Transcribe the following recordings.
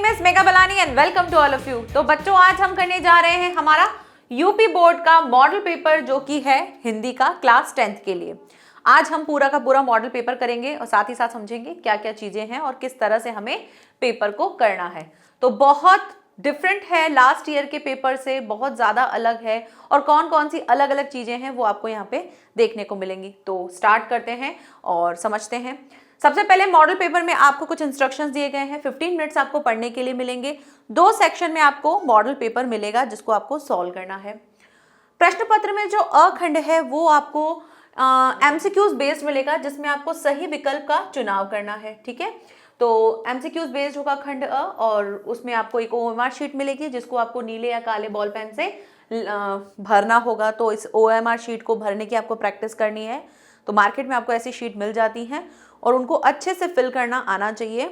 Name is Megha Balani and welcome to all of you. तो बच्चों आज हम करने जा रहे हैं हमारा यूपी बोर्ड का मॉडल पेपर जो कि है हिंदी का क्लास 10th के लिए। आज हम पूरा का पूरा मॉडल पेपर करेंगे और साथ ही साथ समझेंगे क्या क्या चीजें हैं और किस तरह से हमें पेपर को करना है। तो बहुत डिफरेंट है लास्ट ईयर के पेपर से, बहुत ज़्यादा अलग है और कौन कौन सी अलग अलग चीज़ें हैं वो आपको यहाँ पे देखने को मिलेंगी। तो स्टार्ट करते हैं और समझते हैं। सबसे पहले मॉडल पेपर में आपको कुछ इंस्ट्रक्शंस दिए गए हैं। 15 मिनट्स आपको पढ़ने के लिए मिलेंगे। 2 सेक्शन में आपको मॉडल पेपर मिलेगा जिसको आपको सॉल्व करना है। प्रश्न पत्र में जो अखंड है वो आपको एमसीक्यूज बेस्ड मिलेगा जिसमें आपको सही विकल्प का चुनाव करना है। ठीक है, तो एमसीक्यूज बेस्ड होगा खंड अ और उसमें आपको एक ओएमआर शीट मिलेगी जिसको आपको नीले या काले बॉल पेन से भरना होगा। तो इस ओएमआर शीट को भरने की आपको प्रैक्टिस करनी है। तो मार्केट में आपको ऐसी शीट मिल जाती हैं और उनको अच्छे से फिल करना आना चाहिए।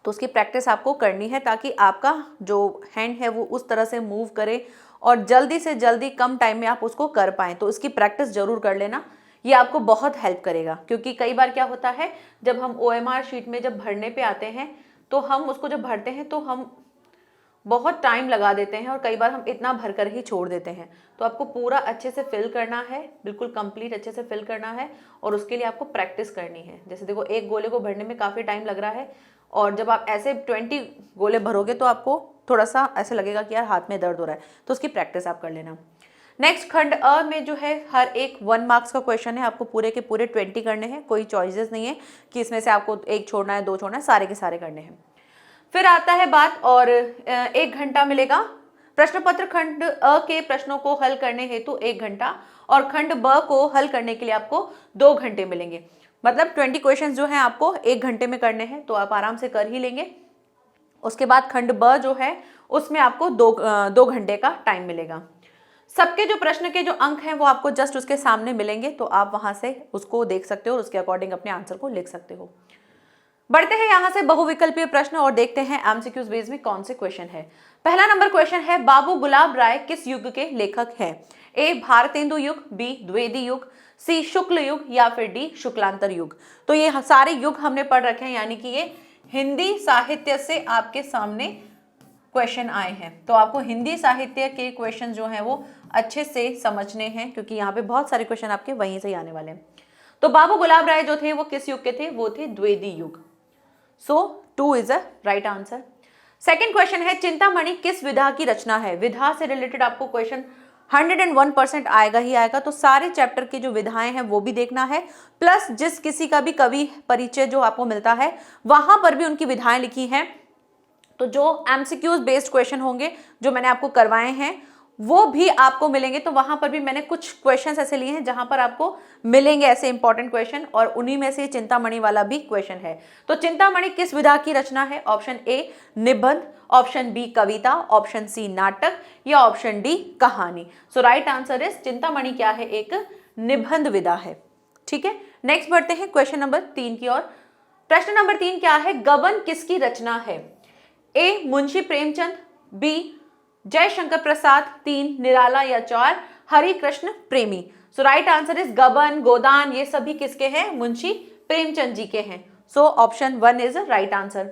तो उसकी प्रैक्टिस आपको करनी है ताकि आपका जो हैंड है वो उस तरह से मूव करे और जल्दी से जल्दी कम टाइम में आप उसको कर पाएँ। तो इसकी प्रैक्टिस जरूर कर लेना, ये आपको बहुत हेल्प करेगा। क्योंकि कई बार क्या होता है जब हम ओएमआर शीट में जब भरने पे आते हैं तो हम उसको जब भरते हैं तो हम बहुत टाइम लगा देते हैं और कई बार हम इतना भर कर ही छोड़ देते हैं। तो आपको पूरा अच्छे से फिल करना है, बिल्कुल कंप्लीट अच्छे से फिल करना है और उसके लिए आपको प्रैक्टिस करनी है। जैसे देखो एक गोले को भरने में काफ़ी टाइम लग रहा है और जब आप ऐसे 20 गोले भरोगे तो आपको थोड़ा सा ऐसे लगेगा कि यार हाथ में दर्द हो रहा है। तो उसकी प्रैक्टिस आप कर लेना। नेक्स्ट खंड अ में जो है हर एक 1 मार्क्स का क्वेश्चन है। आपको पूरे के पूरे 20 करने हैं, कोई चॉइसेस नहीं है कि इसमें से आपको एक छोड़ना है 2 छोड़ना है, सारे के सारे करने हैं। फिर आता है बात और 1 घंटा मिलेगा। प्रश्न पत्र खंड अ के प्रश्नों को हल करने हेतु 1 घंटा और खंड ब को हल करने के लिए आपको 2 घंटे मिलेंगे। मतलब 20 क्वेश्चन जो हैं आपको 1 घंटे में करने हैं, तो आप आराम से कर ही लेंगे। उसके बाद खंड ब जो है उसमें आपको 2 घंटे का टाइम मिलेगा। सबके जो प्रश्न के जो अंक हैं वो आपको जस्ट उसके सामने मिलेंगे, तो आप वहां से उसको देख सकते हो और उसके अकॉर्डिंग अपने आंसर को लिख सकते हो। बढ़ते हैं यहाँ से बहुविकल्पीय प्रश्न और देखते हैं एमसीक्यूज बेस में कौन से क्वेश्चन है। पहला नंबर क्वेश्चन है बाबू गुलाब राय किस युग के लेखक हैं? ए भारतेंदु युग, बी द्विवेदी युग, सी शुक्ल युग या फिर डी शुक्लांतर युग। तो ये सारे युग हमने पढ़ रखे हैं, यानी कि ये हिंदी साहित्य से आपके सामने क्वेश्चन आए हैं। तो आपको हिंदी साहित्य के क्वेश्चन जो हैं वो अच्छे से समझने हैं क्योंकि यहाँ पे बहुत सारे क्वेश्चन आपके वहीं से ही आने वाले हैं। तो बाबू गुलाब राय जो थे वो किस युग के थे? वो थे द्विवेदी युग। सो 2 is a right answer. Second question है चिंतामणि किस विधा की रचना है? विधा से रिलेटेड आपको क्वेश्चन 101% आएगा ही आएगा। तो सारे चैप्टर की जो विधाएं हैं वो भी देखना है, प्लस जिस किसी का भी कवि परिचय जो आपको मिलता है वहां पर भी उनकी विधाएं लिखी हैं। तो जो एमसीक्यूज बेस्ड क्वेश्चन होंगे जो मैंने आपको करवाए हैं वो भी आपको मिलेंगे। तो वहां पर भी मैंने कुछ क्वेश्चंस ऐसे लिए हैं जहां पर आपको मिलेंगे ऐसे इंपॉर्टेंट क्वेश्चन और उन्हीं में से चिंतामणि वाला भी क्वेश्चन है। तो चिंतामणि किस विधा की रचना है? ऑप्शन ए निबंध, ऑप्शन बी कविता, ऑप्शन सी नाटक या ऑप्शन डी कहानी। सो राइट आंसर इज चिंतामणि क्या है? एक निबंध विधा है। ठीक है, नेक्स्ट बढ़ते हैं क्वेश्चन नंबर 3 की ओर। प्रश्न नंबर 3 क्या है? गबन किसकी रचना है? ए मुंशी प्रेमचंद, बी जयशंकर प्रसाद, 3 निराला या 4 हरि कृष्ण प्रेमी। सो राइट आंसर इज गबन, गोदान ये सभी किसके हैं? मुंशी प्रेमचंद जी के हैं। So option 1 is right answer.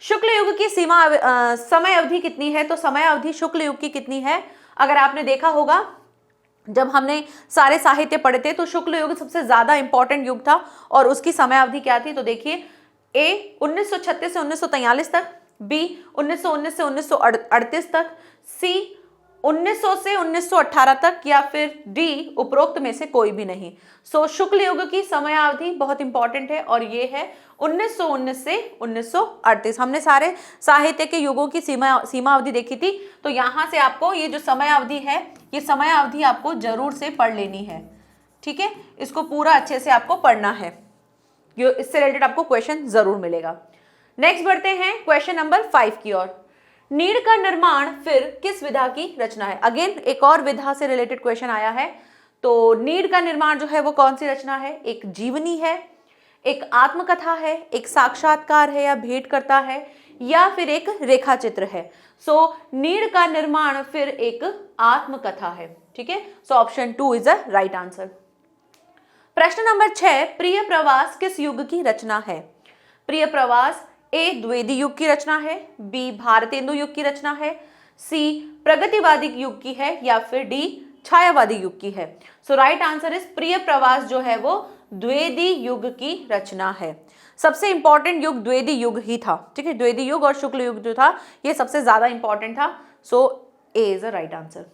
Shukla युग की समय अवधि कितनी है? तो समय अवधि शुक्ल युग की कितनी है? अगर आपने देखा होगा जब हमने सारे साहित्य पढ़े थे तो शुक्ल युग सबसे ज्यादा इंपॉर्टेंट युग था और उसकी समय अवधि क्या थी? तो देखिए ए 1936 से 1943 तक, बी 1919 से 1938 तक, सी 1900 से 1918 तक या फिर डी उपरोक्त में से कोई भी नहीं। सो शुक्ल युग की समयावधि बहुत इंपॉर्टेंट है और ये है 1919 से 1938। हमने सारे साहित्य के युगों की सीमा अवधि देखी थी। तो यहाँ से आपको ये जो समय अवधि है ये समय अवधि आपको जरूर से पढ़ लेनी है। ठीक है, इसको पूरा अच्छे से आपको पढ़ना है, इससे रिलेटेड आपको क्वेश्चन जरूर मिलेगा। नेक्स्ट बढ़ते हैं क्वेश्चन नंबर 5 की ओर। नीड़ का निर्माण फिर किस विधा की रचना है? अगेन एक और विधा से रिलेटेड क्वेश्चन आया है। तो नीड़ का निर्माण जो है वो कौन सी रचना है? एक जीवनी है, एक आत्मकथा है, एक साक्षात्कार है या भेंट करता है या फिर एक रेखा चित्र है। सो नीड़ का निर्माण फिर एक आत्मकथा है। ठीक है, so option 2 is a right answer. प्रश्न नंबर 6 प्रिय प्रवास किस युग की रचना है? प्रिय प्रवास ए द्विवेदी युग की रचना है, बी भारतेंदु युग की रचना है, सी प्रगतिवादी युग की है, या फिर डी छायावादी युग की है। सो राइट आंसर इज प्रिय प्रवास जो है वो द्विवेदी युग की रचना है। सबसे इंपॉर्टेंट युग द्विवेदी युग ही था, ठीक है। द्विवेदी युग और शुक्ल युग जो था ये सबसे ज्यादा इंपॉर्टेंट था। So A is a right answer.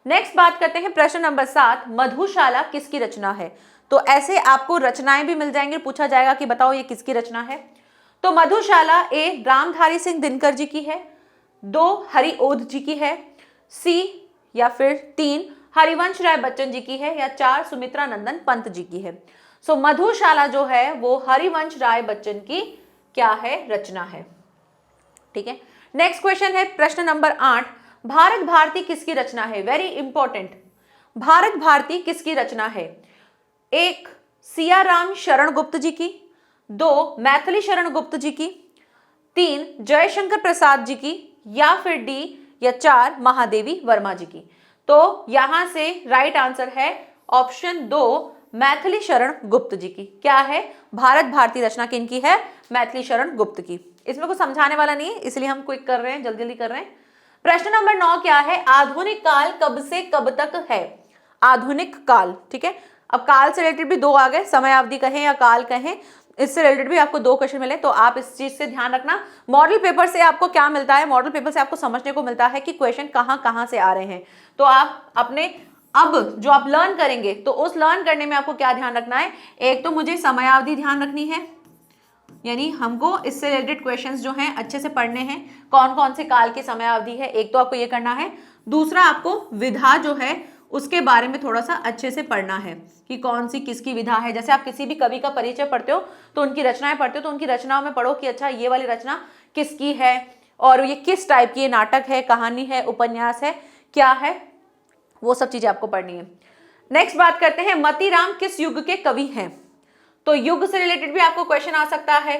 Next बात करते हैं प्रश्न नंबर 7, मधुशाला किसकी रचना है। तो ऐसे आपको रचनाएं भी मिल जाएंगी, पूछा जाएगा कि बताओ ये किसकी रचना है। तो मधुशाला ए रामधारी सिंह दिनकर जी की है, 2 हरिओध जी की है, सी या फिर 3 हरिवंश राय बच्चन जी की है, या 4 सुमित्रा नंदन पंत जी की है। सो मधुशाला जो है वो हरिवंश राय बच्चन की क्या है, रचना है, ठीक है। नेक्स्ट क्वेश्चन है प्रश्न नंबर 8, भारत भारती किसकी रचना है। वेरी इंपॉर्टेंट, भारत भारती किसकी रचना है। 1 सियाराम शरण गुप्त जी की, 2 मैथिली शरण गुप्त जी की, 3 जयशंकर प्रसाद जी की, या फिर डी या 4 महादेवी वर्मा जी की। तो यहां से राइट आंसर है ऑप्शन 2 मैथिली शरण गुप्त जी की। क्या है, भारत भारती रचना किनकी है, मैथिली शरण गुप्त की। इसमें कुछ समझाने वाला नहीं है, इसलिए हम क्विक कर रहे हैं, जल्दी जल्दी कर रहे हैं। प्रश्न नंबर 9 क्या है, आधुनिक काल कब से कब तक है। आधुनिक काल, ठीक है। अब काल से रिलेटेड भी 2 आ गए, समय अवधि कहें या काल कहें, इससे रिलेटेड भी आपको 2 क्वेश्चन मिले। तो आप इस चीज से ध्यान रखना। मॉडल पेपर से आपको क्या मिलता है, मॉडल पेपर से आपको समझने को मिलता है कि क्वेश्चन कहां कहां से आ रहे हैं। तो आप अपने अब जो आप लर्न करेंगे तो उस लर्न करने में आपको क्या ध्यान रखना है, एक तो मुझे समयावधि ध्यान रखनी है, यानी हमको इससे रिलेटेड क्वेश्चंस जो हैं अच्छे से पढ़ने हैं, कौन कौन से काल की समयावधि है, एक तो आपको ये करना है। दूसरा आपको विधा जो है उसके बारे में थोड़ा सा अच्छे से पढ़ना है कि कौन सी किसकी विधा है। जैसे आप किसी भी कवि का परिचय पढ़ते हो तो उनकी रचनाएं पढ़ते हो तो उनकी रचनाओं में पढ़ो कि अच्छा ये वाली रचना किसकी है और ये किस टाइप की, ये नाटक है, कहानी है, उपन्यास है, क्या है, वो सब चीजें आपको पढ़नी है। नेक्स्ट बात करते हैं, मतीराम किस युग के कवि हैं। तो युग से रिलेटेड भी आपको क्वेश्चन आ सकता है।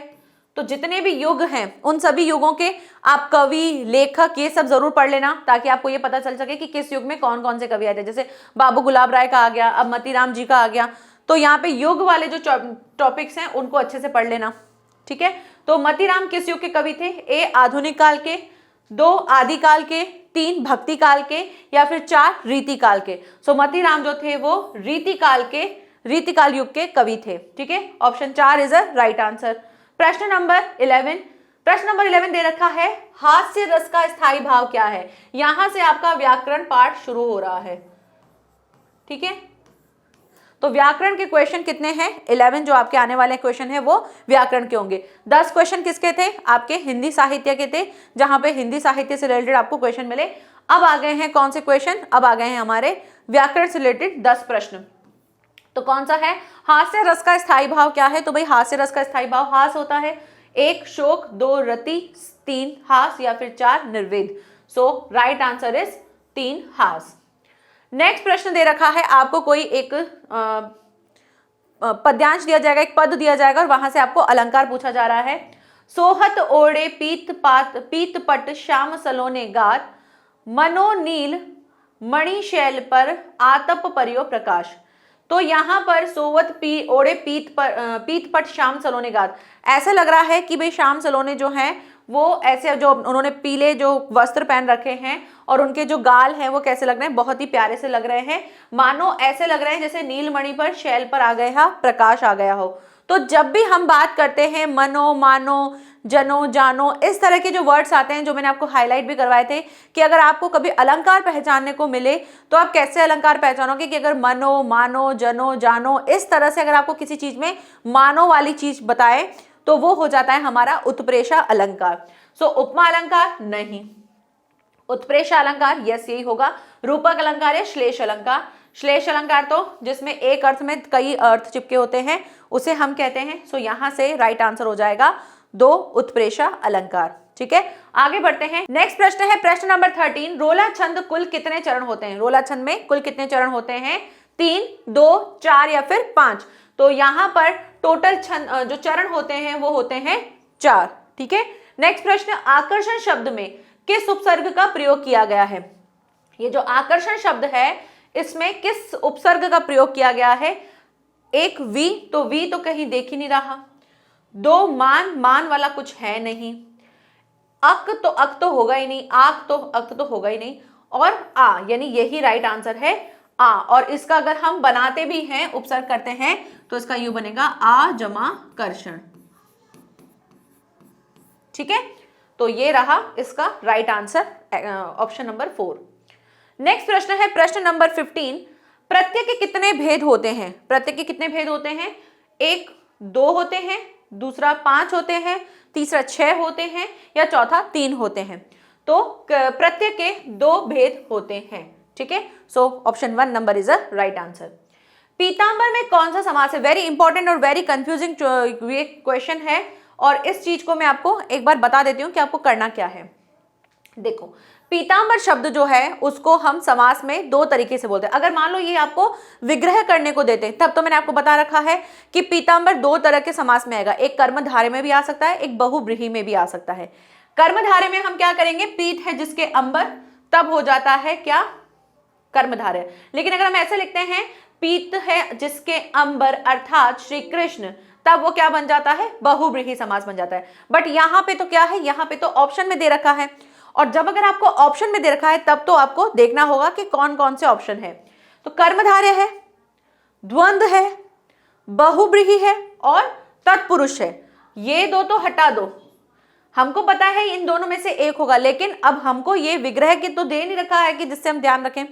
तो जितने भी युग हैं उन सभी युगों के आप कवि, लेखक, ये सब जरूर पढ़ लेना ताकि आपको ये पता चल सके कि किस युग में कौन कौन से कवि आए थे। जैसे बाबू गुलाब राय का आ गया, अब मतीराम जी का आ गया। तो यहाँ पे युग वाले जो टॉपिक्स हैं उनको अच्छे से पढ़ लेना, ठीक है। तो मतीराम किस युग के कवि थे, ए आधुनिक काल के, 2 आदिकाल के, 3 भक्ति काल के, या फिर 4 रीति काल के। सो मतीराम जो थे वो रीतिकाल युग के कवि थे, ठीक है। Option 4 is a right answer. प्रश्न नंबर 11 दे रखा है, हास्य रस का स्थायी भाव क्या है। यहां से आपका व्याकरण पाठ शुरू हो रहा है, ठीक है। तो व्याकरण के क्वेश्चन कितने हैं, 11 जो आपके आने वाले क्वेश्चन है वो व्याकरण के होंगे। 10 क्वेश्चन किसके थे, आपके हिंदी साहित्य के थे, जहां पे हिंदी साहित्य से रिलेटेड आपको क्वेश्चन मिले। अब आ गए हैं कौन से क्वेश्चन, अब आ गए हैं हमारे व्याकरण से रिलेटेड 10 प्रश्न। तो कौन सा है, हास्य रस का स्थायी भाव क्या है। तो भाई हास्य रस का स्थायी भाव हास होता है, 1 शोक, 2 रति, 3 हास, या फिर 4 निर्वेद। सो राइट आंसर इज 3 हास। नेक्स्ट प्रश्न दे रखा है आपको, कोई एक पद्यांश दिया जाएगा, एक पद दिया जाएगा और वहां से आपको अलंकार पूछा जा रहा है। सोहत ओढ़े पीत पट श्याम सलोने गात, मनोनील मणिशैल पर आतप परियो प्रकाश। तो यहां पर सोवत ओढ़े पीत पट श्याम सलोने गात, ऐसा लग रहा है कि भाई श्याम सलोने जो हैं वो ऐसे, जो उन्होंने पीले जो वस्त्र पहन रखे हैं और उनके जो गाल हैं वो कैसे लग रहे हैं, बहुत ही प्यारे से लग रहे हैं, मानो ऐसे लग रहे हैं जैसे नीलमणि पर शैल पर आ गया प्रकाश आ गया हो। तो जब भी हम बात करते हैं मनो, मानो, जनो, जानो, इस तरह के जो वर्ड्स आते हैं, जो मैंने आपको हाईलाइट भी करवाए थे कि अगर आपको कभी अलंकार पहचानने को मिले तो आप कैसे अलंकार पहचानोगे कि अगर मनो, मानो, जनो, जानो, इस तरह से अगर आपको किसी चीज में मानो वाली चीज बताए तो वो हो जाता है हमारा उत्प्रेक्षा अलंकार। सो उपमा अलंकार नहीं, उत्प्रेक्षा अलंकार यस यही होगा। रूपक अलंकार या श्लेष अलंकार, श्लेष अलंकार तो जिसमें एक अर्थ में कई अर्थ चिपके होते हैं उसे हम कहते हैं। सो यहां से राइट आंसर हो जाएगा 2 उत्प्रेक्षा अलंकार, ठीक है। आगे बढ़ते हैं, नेक्स्ट प्रश्न है प्रश्न नंबर 13, रोला छंद कुल कितने चरण होते हैं। रोला छंद में कुल कितने चरण होते हैं, 3, 2, 4 या फिर 5। तो यहां पर टोटल छंद जो चरण होते हैं वो होते हैं 4, ठीक है। नेक्स्ट प्रश्न, आकर्षण शब्द में किस उपसर्ग का प्रयोग किया गया है। ये जो आकर्षण शब्द है इसमें किस उपसर्ग का प्रयोग किया गया है। 1 वी, तो वी तो कहीं देख ही नहीं रहा। दो मान, मान वाला कुछ है नहीं, अक तो होगा ही नहीं, अक तो होगा ही नहीं, और आ, यानी यही राइट आंसर है आ। और इसका अगर हम बनाते भी हैं, उपसर्ग करते हैं, तो इसका यू बनेगा आ जमा कर्षण। ठीक है, तो ये रहा इसका right answer, option number 4। Next प्रश्न है प्रश्न नंबर 15। प्रत्यय के कितने भेद होते हैं? प्रत्यय के कितने भेद होते हैं? एक 2 होते हैं, दूसरा 5 होते हैं, तीसरा 6 होते हैं, या चौथा 3 होते हैं। तो प्रत्यय के 2 भेद होते हैं। ठीक है, so option 1 number is a right answer. पीतांबर में कौन सा समास है? वेरी इंपॉर्टेंट और वेरी कंफ्यूजिंग ये क्वेश्चन है, और इस चीज को मैं आपको एक बार बता देती हूँ कि आपको करना क्या है। देखो, पीतांबर शब्द जो है उसको हम समास में 2 तरीके से बोलते हैं। अगर मान लो ये आपको विग्रह करने को देते हैं, तब तो मैंने आपको बता रखा है कि पीतांबर 2 तरह के समास में आएगा, एक कर्मधारय में भी आ सकता है, एक बहुब्रीहि में भी आ सकता है। कर्मधारय में हम क्या करेंगे? पीत है जिसके अंबर, तब हो जाता है क्या? कर्मधारय। लेकिन अगर हम ऐसे लिखते हैं पीत है जिसके अंबर अर्थात श्री कृष्ण, तब वो क्या बन जाता है? बहुब्रीहि समास बन जाता है। बट यहाँ पे तो क्या है? यहाँ पे तो ऑप्शन में दे रखा है, और जब अगर आपको ऑप्शन में दे रखा है तब तो आपको देखना होगा कि कौन कौन से ऑप्शन है। तो कर्मधारय है, द्वंद्व है, बहुब्रीहि है, और तत्पुरुष है। ये 2 तो हटा दो, हमको पता है इन दोनों में से एक होगा, लेकिन अब हमको ये विग्रह की तो दे नहीं रखा है कि जिससे हम ध्यान रखें।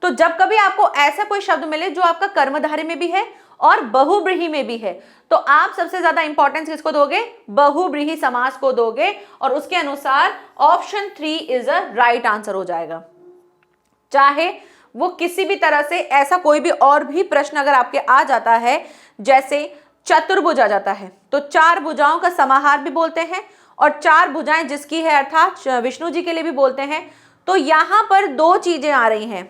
तो जब कभी आपको ऐसा कोई शब्द मिले जो आपका कर्मधारय में भी है और बहुब्रीहि में भी है, तो आप सबसे ज्यादा इंपॉर्टेंस किसको दोगे? बहुब्रीहि समास को दोगे, और उसके अनुसार option 3 is a right answer हो जाएगा। चाहे वो किसी भी तरह से ऐसा कोई भी और भी प्रश्न अगर आपके आ जाता है, जैसे चतुर्भुज आ जाता है, तो 4 भुजाओं का समाहार भी बोलते हैं, और 4 भुजाएं जिसकी है अर्थात विष्णु जी के लिए भी बोलते हैं। तो यहां पर 2 चीजें आ रही हैं।